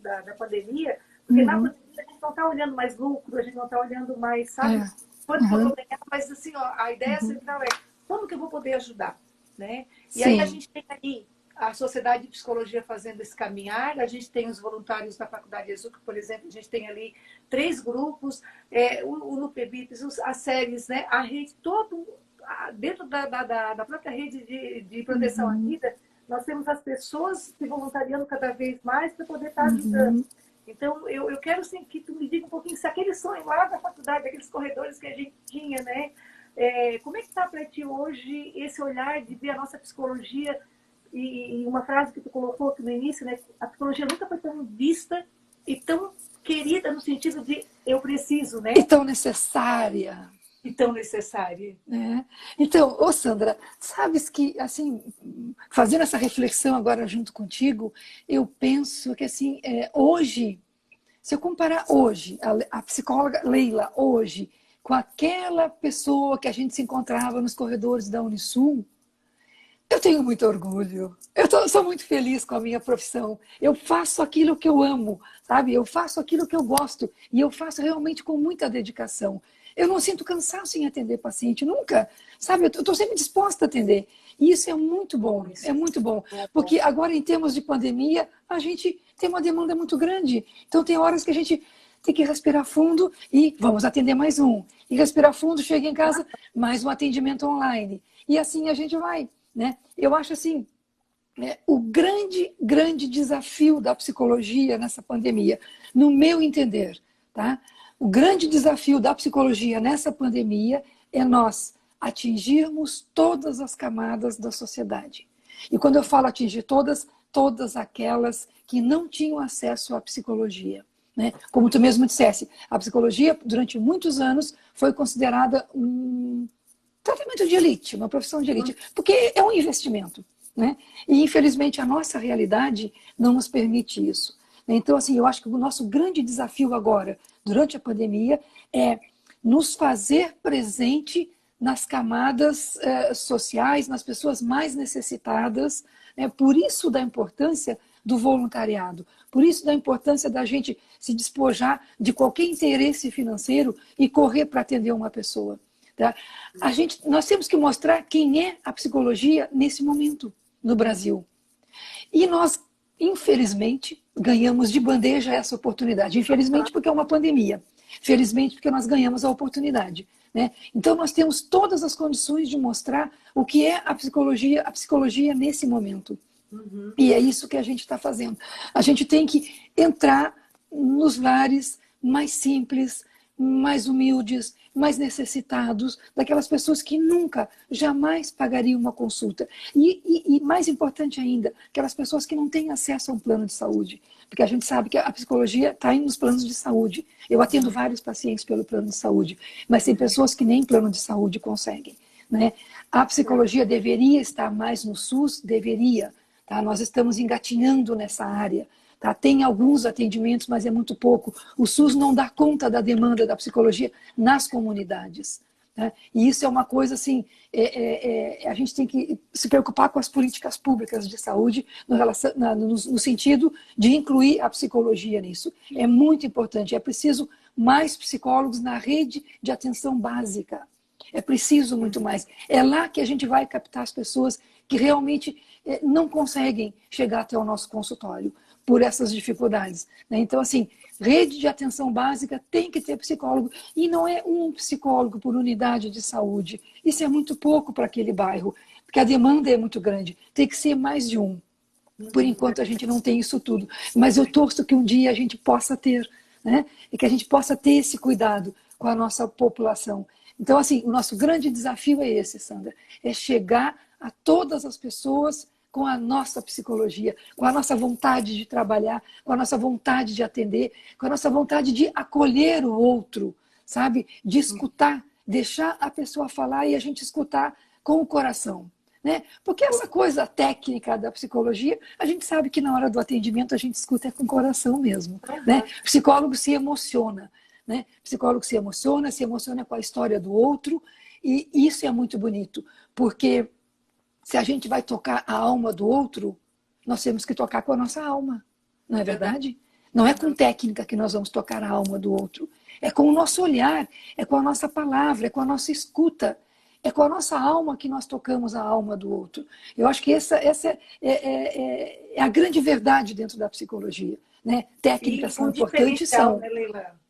da pandemia, porque na pandemia a gente não está olhando mais lucro, a gente não está olhando mais, sabe? pode Uhum. ganhar, mas assim, ó, a ideia Uhum. central é como que eu vou poder ajudar, né? E aí a Sim. gente tem aí a Sociedade de Psicologia fazendo esse caminhar, a gente tem os voluntários da Faculdade Exuc, por exemplo, a gente tem ali 3 grupos, o NUPEBIPS, as séries, né? A rede, dentro da própria rede de proteção à Uhum. vida, nós temos as pessoas se voluntariando cada vez mais para poder estar ajudando. Uhum. Então, eu quero assim, que tu me diga um pouquinho se aquele sonho lá da faculdade, aqueles corredores que a gente tinha, né? Como é que está para ti hoje esse olhar de ver a nossa psicologia e uma frase que tu colocou aqui no início, né? A psicologia nunca foi tão vista e tão querida no sentido de eu preciso, E né? tão necessária. E tão necessária. Né? Então, ô Sandra, sabes que, assim, fazendo essa reflexão agora junto contigo, eu penso que, assim, hoje, se eu comparar hoje, a psicóloga Leila, hoje, com aquela pessoa que a gente se encontrava nos corredores da Unisul, eu tenho muito orgulho. Sou muito feliz com a minha profissão. Eu faço aquilo que eu amo, sabe? Eu faço aquilo que eu gosto e eu faço realmente com muita dedicação. Eu não sinto cansaço em atender paciente, nunca. Sabe? Eu estou sempre disposta a atender. E isso Bom, é isso muito bom. é bom. Porque agora, em termos de pandemia, a gente tem uma demanda muito grande. Então, tem horas que a gente tem que respirar fundo e vamos atender mais um. E respirar fundo, chega em casa, mais um atendimento online. E assim a gente vai. Né? Eu acho assim, o grande desafio da psicologia nessa pandemia, no meu entender, tá? O grande desafio da psicologia nessa pandemia é nós atingirmos todas as camadas da sociedade. E quando eu falo atingir todas, todas aquelas que não tinham acesso à psicologia. Né? Como tu mesmo dissesse, a psicologia, durante muitos anos, foi considerada um tratamento de elite, uma profissão de elite, porque é um investimento. Né? E, infelizmente, a nossa realidade não nos permite isso. Então, assim, eu acho que o nosso grande desafio agora, durante a pandemia, é nos fazer presente nas camadas sociais, nas pessoas mais necessitadas. Né? Por isso da importância do voluntariado, por isso da importância da gente se despojar de qualquer interesse financeiro e correr para atender uma pessoa. Tá? Nós temos que mostrar quem é a psicologia nesse momento no Brasil. E nós, infelizmente, ganhamos de bandeja essa oportunidade. Infelizmente, porque é uma pandemia. Felizmente, porque nós ganhamos a oportunidade. Né? Então, nós temos todas as condições de mostrar o que é a psicologia nesse momento. Uhum. E é isso que a gente está fazendo. A gente tem que entrar nos lares mais simples, mais humildes, mais necessitados, daquelas pessoas que nunca, jamais pagariam uma consulta. E mais importante ainda, aquelas pessoas que não têm acesso a um plano de saúde. Porque a gente sabe que a psicologia está nos planos de saúde. Eu atendo vários pacientes pelo plano de saúde, mas tem pessoas que nem plano de saúde conseguem. Né? A psicologia deveria estar mais no SUS? Deveria. Tá? Nós estamos engatinhando nessa área. Tá? Tem alguns atendimentos, mas é muito pouco. O SUS não dá conta da demanda da psicologia nas comunidades. Né? E isso é uma coisa assim, a gente tem que se preocupar com as políticas públicas de saúde no sentido de incluir a psicologia nisso. É muito importante, é preciso mais psicólogos na rede de atenção básica. É preciso muito mais. É lá que a gente vai captar as pessoas que realmente não conseguem chegar até o nosso consultório por essas dificuldades. Né? Então, assim, rede de atenção básica tem que ter psicólogo. E não é um psicólogo por unidade de saúde. Isso é muito pouco para aquele bairro, porque a demanda é muito grande. Tem que ser mais de um. Por enquanto, a gente não tem isso tudo. Mas eu torço que um dia a gente possa ter, né? E que a gente possa ter esse cuidado com a nossa população. Então, assim, o nosso grande desafio é esse, Sandra, é chegar a todas as pessoas com a nossa psicologia, com a nossa vontade de trabalhar, com a nossa vontade de atender, com a nossa vontade de acolher o outro, sabe? De escutar, deixar a pessoa falar e a gente escutar com o coração. Né? Porque essa coisa técnica da psicologia, a gente sabe que na hora do atendimento a gente escuta com o coração mesmo. Né? O psicólogo se emociona. Né? O psicólogo se emociona com a história do outro, e isso é muito bonito, porque se a gente vai tocar a alma do outro, nós temos que tocar com a nossa alma, não é verdade? Não é com técnica que nós vamos tocar a alma do outro. É com o nosso olhar, é com a nossa palavra, é com a nossa escuta. É com a nossa alma que nós tocamos a alma do outro. Eu acho que essa é a grande verdade dentro da psicologia. Né? Técnicas são importantes, são. Né, Leila?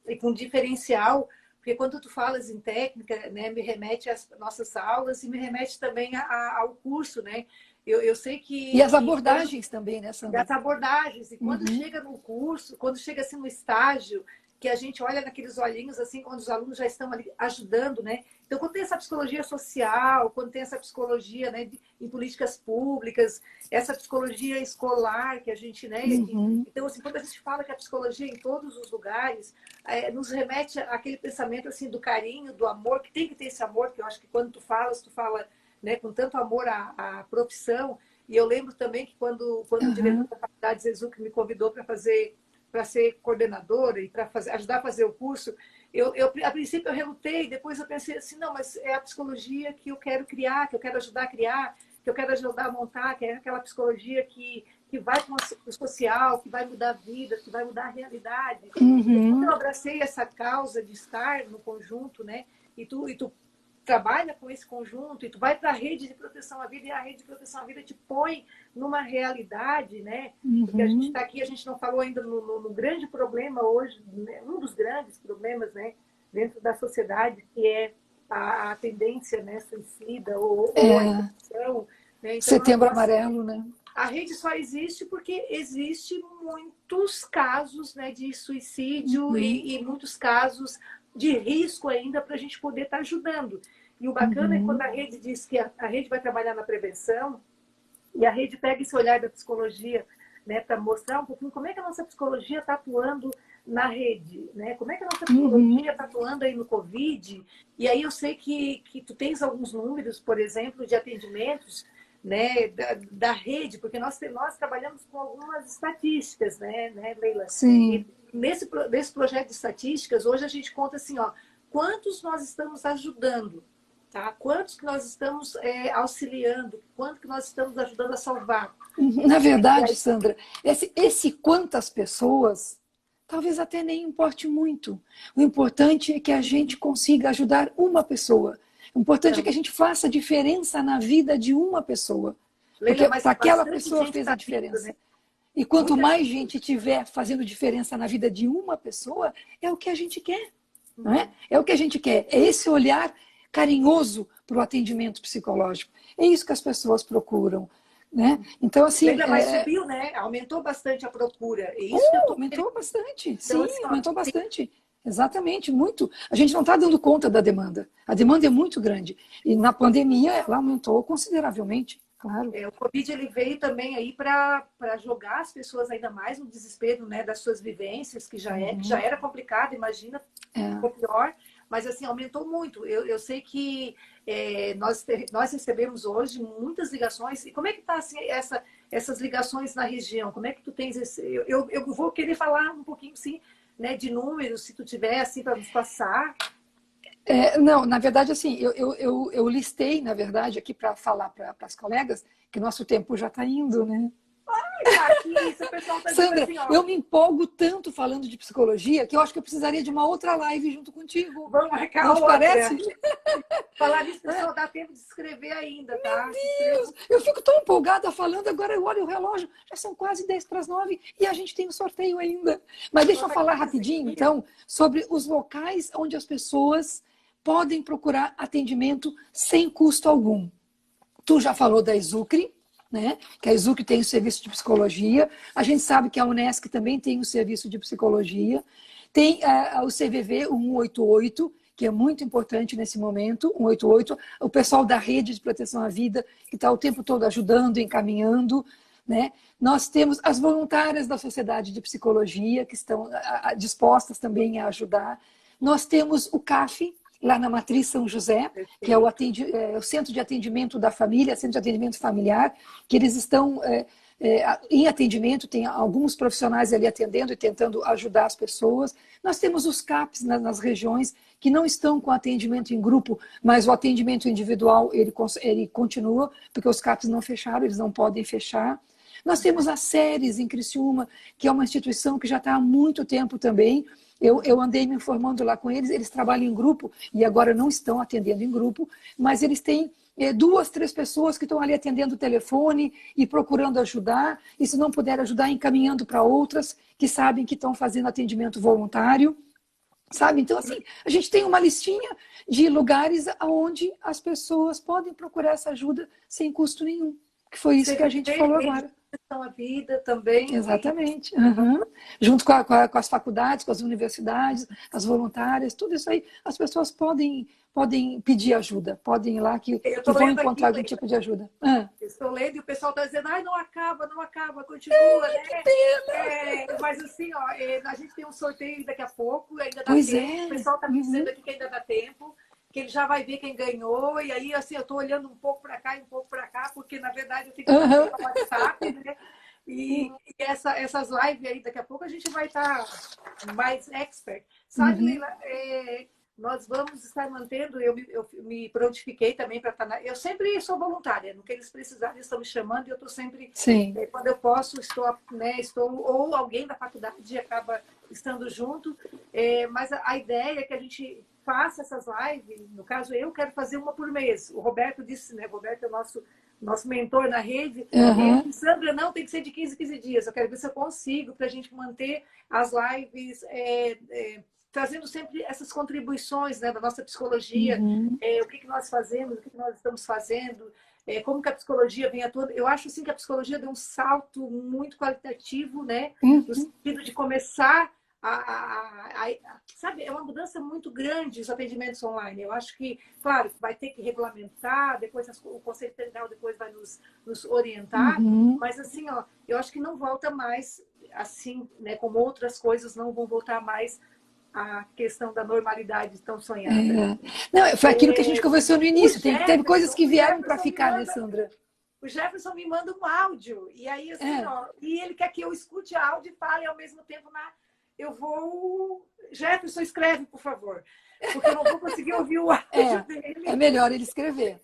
E com diferencial, porque quando tu falas em técnica, né, me remete às nossas aulas e me remete também ao curso, né? Eu sei que... E as abordagens também, né, Sandra? E as abordagens. E quando chega no curso, quando chega assim no estágio, que a gente olha naqueles olhinhos, assim, quando os alunos já estão ali ajudando, né? Então, quando tem essa psicologia social, quando tem essa psicologia, né, em políticas públicas, essa psicologia escolar que a gente, né? Então, assim, quando a gente fala que a psicologia em todos os lugares, nos remete àquele pensamento, assim, do carinho, do amor, que tem que ter esse amor, que eu acho que quando tu fala, né, com tanto amor à profissão. E eu lembro também que quando o diretor da faculdade, Zezuc, me convidou para ser coordenadora e para ajudar a fazer o curso, a princípio eu relutei, depois eu pensei assim, não, mas é a psicologia que eu quero criar, que eu quero ajudar a criar, que eu quero ajudar a montar, que é aquela psicologia que vai com o social, que vai mudar a vida, que vai mudar a realidade. E quando eu abracei essa causa de estar no conjunto, né, e tu trabalha com esse conjunto e tu vai para a rede de proteção à vida e a rede de proteção à vida te põe numa realidade, né? Porque a gente está aqui, a gente não falou ainda no grande problema hoje, né? Um dos grandes problemas, né, dentro da sociedade, que é a tendência, né, suicida ou a infecção, né? Então, Setembro Amarelo, né? A rede só existe porque existe muitos casos, né, de suicídio e muitos casos de risco ainda para a gente poder estar ajudando. E o bacana é quando a rede diz que a rede vai trabalhar na prevenção e a rede pega esse olhar da psicologia, né, para mostrar um pouquinho como é que a nossa psicologia está atuando na rede, né? Como é que a nossa psicologia está atuando aí no Covid. E aí eu sei que tu tens alguns números, por exemplo, de atendimentos, né, da rede, porque nós trabalhamos com algumas estatísticas, né, Leila? Sim. E nesse projeto de estatísticas, hoje a gente conta assim, ó, quantos nós estamos ajudando, tá? Quantos que nós estamos auxiliando, quanto que nós estamos ajudando a salvar. Na verdade, Sandra, esse quantas pessoas, talvez até nem importe muito. O importante é que a gente consiga ajudar uma pessoa. O importante é que a gente faça diferença na vida de uma pessoa. Porque para aquela pessoa fez a diferença. Né? E quanto mais gente tiver fazendo diferença na vida de uma pessoa, é o que a gente quer. Não é? É o que a gente quer. É esse olhar carinhoso para o atendimento psicológico. É isso que as pessoas procuram. Né? Então, assim. Mas subiu, né? Aumentou bastante a procura. Aumentou bastante. Então, sim, assim, aumentou bastante. Exatamente, muito. A gente não está dando conta da demanda. A demanda é muito grande. E na pandemia ela aumentou consideravelmente, claro. O Covid ele veio também aí para jogar as pessoas ainda mais no desespero, né, das suas vivências, que já era complicado, imagina, ficou pior. Mas assim, aumentou muito. Eu sei que nós recebemos hoje muitas ligações. E como é que está assim, essas ligações na região? Como é que tu tens esse... Eu vou querer falar um pouquinho, sim, né, de números, se tu tiver assim para nos passar. Não, na verdade, assim, eu listei, na verdade, aqui para falar para as colegas que nosso tempo já está indo, né? Isso, o pessoal tá Sandra, assim, ó. Eu me empolgo tanto falando de psicologia que eu acho que eu precisaria de uma outra live junto contigo. Vamos marcar outra. Parece? Falar disso, pessoal, dá tempo de escrever ainda, tá? Meu Deus, eu fico tão empolgada falando, agora eu olho o relógio, já são quase 10:50 e a gente tem o sorteio ainda. Mas deixa eu falar rapidinho, então, sobre os locais onde as pessoas podem procurar atendimento sem custo algum. Tu já falou da Exucre, né? Que a Exucre tem o serviço de psicologia. A gente sabe que a Unesc também tem o serviço de psicologia. Tem o CVV, o 188, que é muito importante nesse momento, 188. O pessoal da Rede de Proteção à Vida, que está o tempo todo ajudando, encaminhando. Né? Nós temos as voluntárias da Sociedade de Psicologia, que estão dispostas também a ajudar. Nós temos o CAF, lá na Matriz São José, que é o Centro de Atendimento da Família, Centro de Atendimento Familiar, que eles estão em atendimento, tem alguns profissionais ali atendendo e tentando ajudar as pessoas. Nós temos os CAPs nas regiões que não estão com atendimento em grupo, mas o atendimento individual ele continua, porque os CAPs não fecharam, eles não podem fechar. Nós temos a Séries em Criciúma, que é uma instituição que já está há muito tempo também. Eu andei me informando lá com eles, eles trabalham em grupo e agora não estão atendendo em grupo, mas eles têm 2, 3 pessoas que estão ali atendendo o telefone e procurando ajudar, e se não puder ajudar, encaminhando para outras que sabem que estão fazendo atendimento voluntário. Sabe? Então, assim, a gente tem uma listinha de lugares onde as pessoas podem procurar essa ajuda sem custo nenhum. Que foi isso que a gente falou agora. A vida também. Exatamente. Junto com as faculdades, com as universidades, as voluntárias, tudo isso aí, as pessoas podem pedir ajuda, podem ir lá que vão encontrar algum tipo de ajuda. Eu estou lendo e o pessoal está dizendo, ai, não acaba, continua, né? Que pena! Mas assim, ó, a gente tem um sorteio daqui a pouco, ainda dá Pois tempo. O pessoal está me dizendo Uhum. aqui que ainda dá tempo, que ele já vai ver quem ganhou, e aí, assim, eu estou olhando um pouco para cá e um pouco para cá, porque, na verdade, eu tenho que fazer o WhatsApp, né? E essas lives aí, daqui a pouco, a gente vai estar mais expert. Sabe, Leila, nós vamos estar mantendo, eu me prontifiquei também para estar eu sempre sou voluntária, no que eles precisarem, eles estão me chamando e eu estou sempre, quando eu posso, estou, ou alguém da faculdade acaba estando junto, mas a ideia é que a gente faça essas lives, no caso eu quero fazer uma por mês. O Roberto disse, né, o Roberto é o nosso mentor na rede, ele disse, Sandra, não, tem que ser de 15 em 15 dias, eu quero ver se eu consigo, para a gente manter as lives trazendo sempre essas contribuições, né, da nossa psicologia, o que nós fazemos, o que nós estamos fazendo, como que a psicologia vem atuando. Eu acho assim, que a psicologia deu um salto muito qualitativo, né, no sentido de começar sabe, é uma mudança muito grande os atendimentos online. Eu acho que, claro, vai ter que regulamentar, depois o Conselho Federal depois vai nos orientar, mas assim, ó, eu acho que não volta mais assim, né, como outras coisas não vão voltar mais a questão da normalidade tão sonhada. Não, foi aquilo que a gente conversou no início. Teve coisas que vieram para ficar, né, Sandra? O Jefferson me manda um áudio. E aí, assim, ó, e ele quer que eu escute áudio e fale ao mesmo tempo eu vou... Jefferson, escreve, por favor. Porque eu não vou conseguir ouvir o áudio dele. É melhor ele escrever.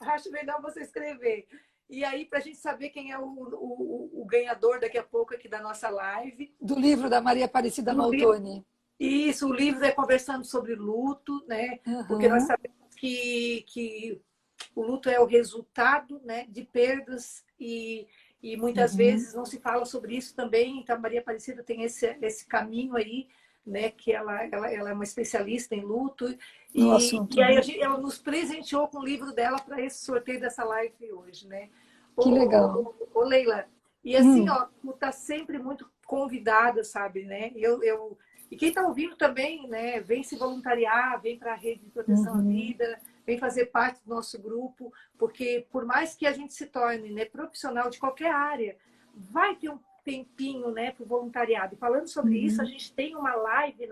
Acho melhor você escrever. E aí, para a gente saber quem é o ganhador daqui a pouco aqui da nossa live. Do livro da Maria Aparecida Maltoni. Isso, o livro é Conversando sobre Luto, né? Porque nós sabemos que o luto é o resultado, né, de perdas e muitas vezes não se fala sobre isso também. Então, a Maria Aparecida tem esse caminho aí, né, que ela é uma especialista em luto. E aí ela nos presenteou com o livro dela para esse sorteio dessa live hoje, né? Que legal. Ô, Leila, e assim, ó, tu tá sempre muito convidada, sabe, né? E quem está ouvindo também, né, vem se voluntariar, vem para a Rede de Proteção à Vida, vem fazer parte do nosso grupo, porque por mais que a gente se torne, né, profissional de qualquer área, vai ter um tempinho, né, para o voluntariado. E falando sobre isso, a gente tem uma live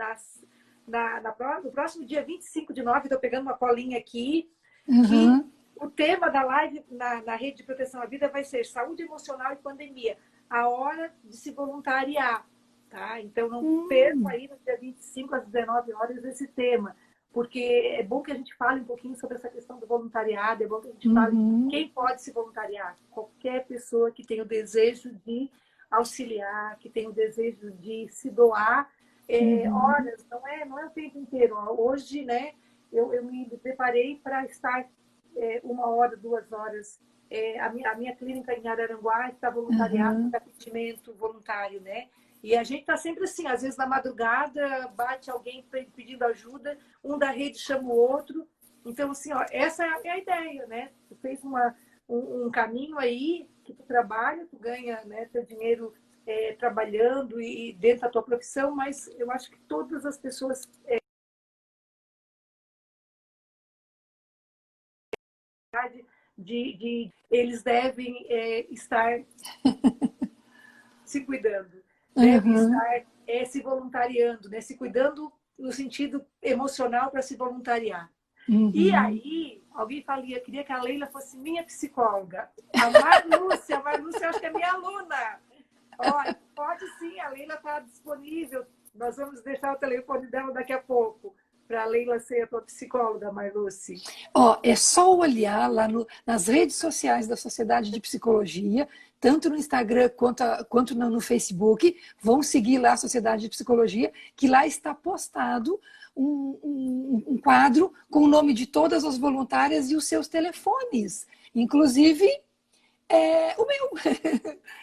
no próximo dia 25 de nove, estou pegando uma colinha aqui, que o tema da live na Rede de Proteção à Vida vai ser Saúde Emocional e Pandemia, a hora de se voluntariar. Tá? Então, não percam aí no dia 25 às 19 horas esse tema, porque é bom que a gente fale um pouquinho sobre essa questão do voluntariado, é bom que a gente fale quem pode se voluntariar. Qualquer pessoa que tem o desejo de auxiliar, que tem o desejo de se doar, horas, não é o tempo inteiro. Hoje, né, eu me preparei para estar 1 hora, 2 horas. A minha clínica em Araranguá está voluntariada, está atendimento voluntário, né? E a gente está sempre assim, às vezes na madrugada bate alguém pedindo ajuda, um da rede chama o outro. Então, assim, ó, essa é a ideia, né? Tu fez um caminho aí que tu trabalha, tu ganha, né, teu dinheiro trabalhando e dentro da tua profissão, mas eu acho que todas as pessoas eles devem estar se cuidando. Deve estar se voluntariando, né? Se cuidando no sentido emocional para se voluntariar. E aí, alguém falou, queria que a Leila fosse minha psicóloga. A Marlúcia, eu acho que é minha aluna. Olha, pode sim, a Leila está disponível. Nós vamos deixar o telefone dela daqui a pouco, para a Leila ser a tua psicóloga, Marluce. É só olhar lá nas redes sociais da Sociedade de Psicologia, tanto no Instagram quanto no Facebook. Vão seguir lá a Sociedade de Psicologia, que lá está postado um quadro com o nome de todas as voluntárias e os seus telefones. Inclusive, o meu.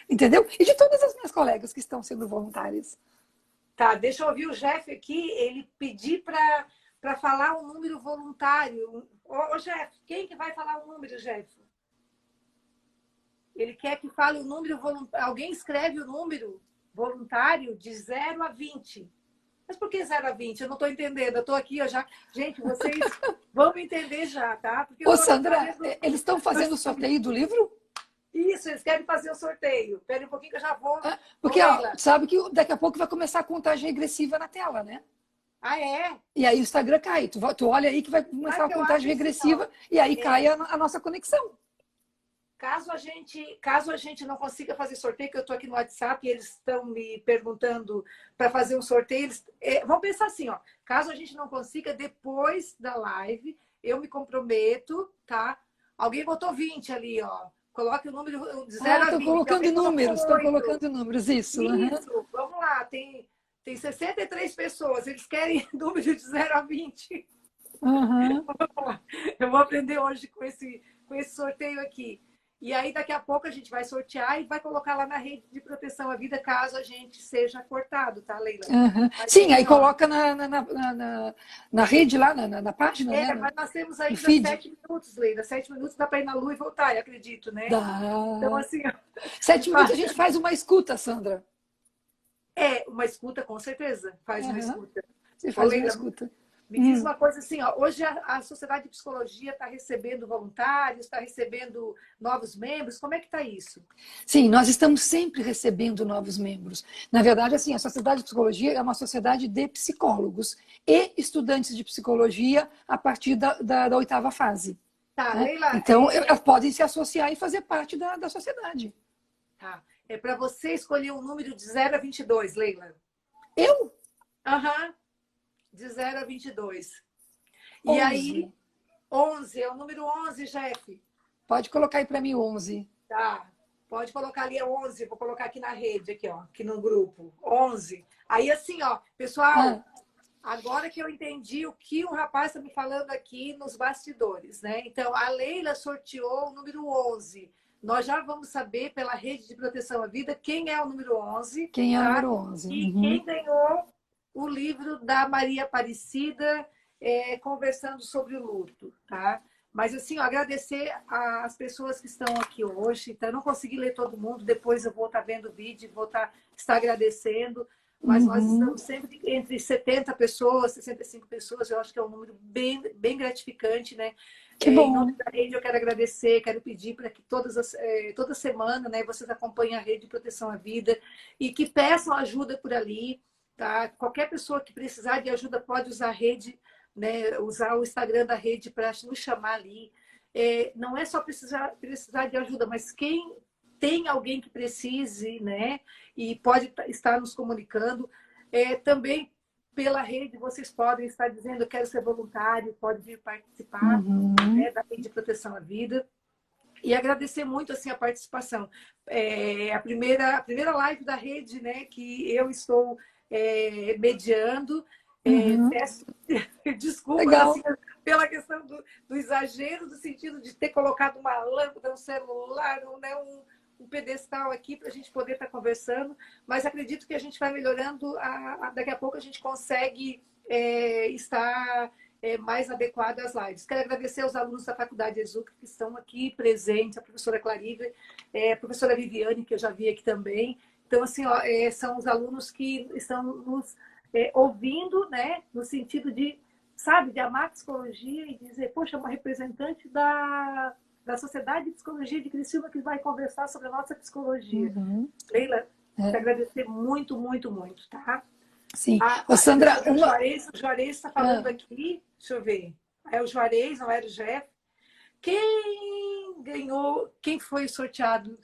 Entendeu? E de todas as minhas colegas que estão sendo voluntárias. Tá, deixa eu ouvir o Jeff aqui. Ele pediu para falar um número voluntário. Ô, Jeff, quem que vai falar o número, Jeff? Ele quer que fale o número voluntário. Alguém escreve o número voluntário de 0 a 20. Mas por que 0 a 20? Eu não estou entendendo. Eu estou aqui, eu já... Gente, vocês vão me entender já, tá? Porque Ô, Sandra, eles estão fazendo o sorteio do livro? Isso, eles querem fazer o sorteio. Espera um pouquinho que eu já vou. Porque sabe que daqui a pouco vai começar a contagem regressiva na tela, né? Ah, é? E aí o Instagram cai. Tu olha aí que vai começar a contagem regressiva e aí cai a nossa conexão. Caso a gente não consiga fazer sorteio, que eu estou aqui no WhatsApp e eles estão me perguntando para fazer um sorteio, vamos pensar assim, ó. Caso a gente não consiga, depois da live, eu me comprometo, tá? Alguém botou 20 ali, ó. Coloque o número de 0 a 20. Estão colocando números, isso. Isso, vamos lá. Tem 63 pessoas, eles querem número de 0 a 20. Uhum. Eu vou aprender hoje com esse sorteio aqui. E aí, daqui a pouco, a gente vai sortear e vai colocar lá na rede de proteção à vida, caso a gente seja cortado, tá, Leila? Uhum. Sim, aí coloca na rede lá, na página, né? Mas nós temos ainda 7 minutos, Leila. 7 minutos dá para ir na lua e voltar, eu acredito, né? Dá. Então, assim... 7 minutos a gente faz uma escuta, Sandra. Uma escuta, com certeza. Faz uma escuta. Você faz uma escuta. Me diz uma coisa assim, ó, hoje a Sociedade de Psicologia está recebendo voluntários, está recebendo novos membros, como é que está isso? Sim, nós estamos sempre recebendo novos membros. Na verdade, assim, a Sociedade de Psicologia é uma sociedade de psicólogos e estudantes de psicologia a partir da 8ª fase. Tá, né? Leila, então, elas podem se associar e fazer parte da sociedade. Tá. É para você escolher um número de 0 a 22, Leila. Eu? Aham. De 0 a 22. 11. E aí, 11, é o número 11, Jeff. Pode colocar aí para mim 11. Tá, pode colocar ali 11, vou colocar aqui na rede, aqui, ó, aqui no grupo. 11. Aí, assim, ó, pessoal, agora que eu entendi o que o rapaz está me falando aqui nos bastidores, né? Então, a Leila sorteou o número 11. Nós já vamos saber pela rede de proteção à vida quem é o número 11. Quem é o tá? número 11. E quem ganhou o livro da Maria Aparecida, conversando sobre o luto, tá? Mas, assim, agradecer às pessoas que estão aqui hoje, tá? Eu não consegui ler todo mundo, depois eu vou estar vendo o vídeo, vou estar agradecendo, mas nós estamos sempre entre 70 pessoas, 65 pessoas, eu acho que é um número bem, bem gratificante, né? Que bom. Em nome da rede, eu quero agradecer, quero pedir para que toda semana, né, vocês acompanhem a rede de proteção à vida e que peçam ajuda por ali. Tá? Qualquer pessoa que precisar de ajuda pode usar a rede, né? Usar o Instagram da rede para nos chamar ali. Não é só precisar de ajuda, mas quem tem alguém que precise, né? E pode estar nos comunicando. Também pela rede vocês podem estar dizendo eu quero ser voluntário, pode vir participar né, da rede de proteção à vida. E agradecer muito assim, a participação. A primeira live da rede, né, que eu estou mediando. Peço desculpas assim, pela questão do exagero, do sentido de ter colocado uma lâmpada, um celular, um pedestal aqui para a gente poder estar conversando, mas acredito que a gente vai melhorando, daqui a pouco a gente consegue estar mais adequado às lives. Quero agradecer aos alunos da Faculdade Exuc que estão aqui presentes, a professora Clarive, a professora Viviane, que eu já vi aqui também. Então, assim, ó, são os alunos que estão nos ouvindo, né, no sentido de, sabe, de amar a psicologia e dizer, poxa, uma representante da Sociedade de Psicologia de Criciúma que vai conversar sobre a nossa psicologia. Leila, quero agradecer muito, muito, muito, tá? Sim. Sandra, o Juarez está falando aqui, deixa eu ver. É o Juarez, não era o Jeff. Quem ganhou, quem foi sorteado?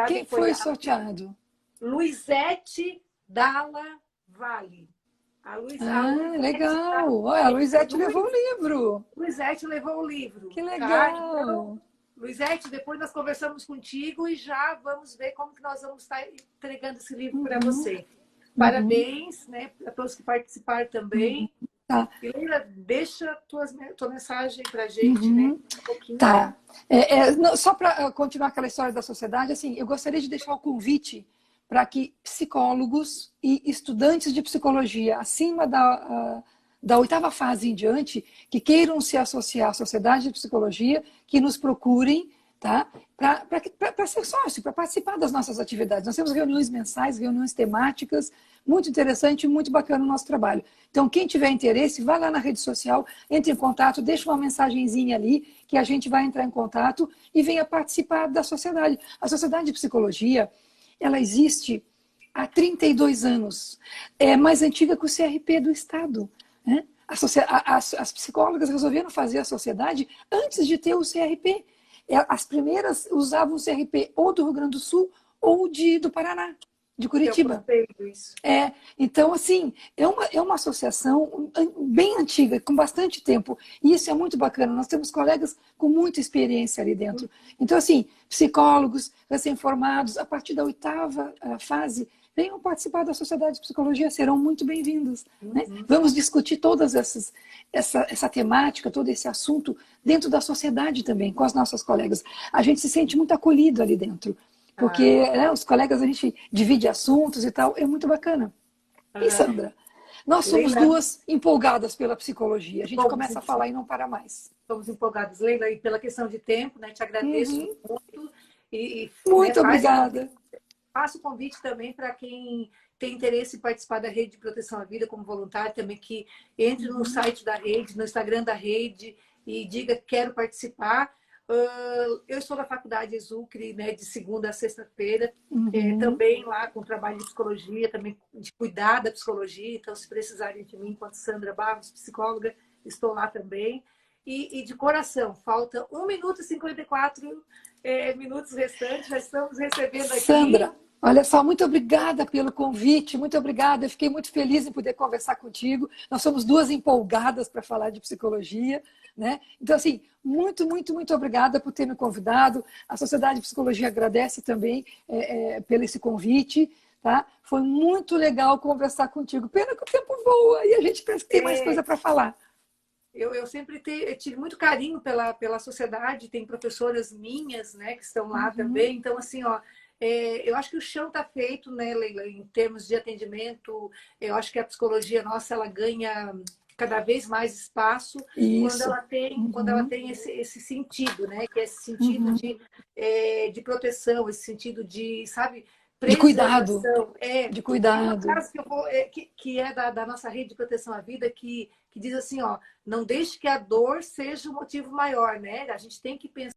Quem foi sorteado? Luizete Dalla Vale. Legal. A Luizete levou o livro. Luizete levou o livro. Que legal. Tá? Então, Luizete, depois nós conversamos contigo e já vamos ver como que nós vamos estar entregando esse livro para você. Parabéns, né, a todos que participaram também. Tá. E Leila, deixa tua mensagem para a gente, né? Um pouquinho. Tá. Só para continuar aquela história da sociedade, assim, eu gostaria de deixar o convite para que psicólogos e estudantes de psicologia acima da 8ª fase em diante, que queiram se associar à sociedade de psicologia, que nos procurem, tá? Para ser sócio, para participar das nossas atividades. Nós temos reuniões mensais, reuniões temáticas, muito interessante e muito bacana o nosso trabalho. Então, quem tiver interesse, vá lá na rede social, entre em contato, deixa uma mensagenzinha ali, que a gente vai entrar em contato e venha participar da sociedade. A Sociedade de Psicologia, ela existe há 32 anos. É mais antiga que o CRP do Estado. Né? As psicólogas resolveram fazer a sociedade antes de ter o CRP. As primeiras usavam o CRP ou do Rio Grande do Sul ou do Paraná, de Curitiba. Então, assim, é uma associação bem antiga, com bastante tempo. E isso é muito bacana. Nós temos colegas com muita experiência ali dentro. Então, assim, psicólogos, recém-formados, a partir da 8ª fase, venham participar da Sociedade de Psicologia, serão muito bem-vindos. Né? Vamos discutir todas essa temática, todo esse assunto dentro da sociedade também, com as nossas colegas. A gente se sente muito acolhido ali dentro, porque os colegas, a gente divide assuntos e tal, é muito bacana. E Sandra, nós somos duas empolgadas pela psicologia, a gente começa a falar e não para mais. Somos empolgadas, Leila, e pela questão de tempo, né? Te agradeço muito. Muito obrigada. Faço o convite também para quem tem interesse em participar da Rede de Proteção à Vida como voluntário, também que entre no site da rede, no Instagram da rede e diga que quero participar. Eu estou na Faculdade Exucre, né, de segunda a sexta-feira, também lá com trabalho de psicologia, também de cuidar da psicologia. Então, se precisarem de mim, enquanto Sandra Barros, psicóloga, estou lá também. E de coração, falta 1 minuto e 54 minutos restantes, já estamos recebendo aqui. Sandra, olha só, muito obrigada pelo convite, muito obrigada. Eu fiquei muito feliz em poder conversar contigo. Nós somos duas empolgadas para falar de psicologia, né? Então, assim, muito, muito, muito obrigada por ter me convidado. A Sociedade de Psicologia agradece também pelo esse convite. Tá? Foi muito legal conversar contigo. Pena que o tempo voa e a gente pensa que tem mais coisa para falar. Eu sempre tive muito carinho pela sociedade, tem professoras minhas, né, que estão lá também. Então, assim, ó, eu acho que o chão está feito, né, Leila, em termos de atendimento. Eu acho que a psicologia nossa, ela ganha cada vez mais espaço quando ela tem esse sentido, né, que é esse sentido de proteção, esse sentido de, sabe, de cuidado. De cuidado. Tem uma frase que é da nossa rede de proteção à vida que diz assim, ó, não deixe que a dor seja o motivo maior, né? A gente tem que pensar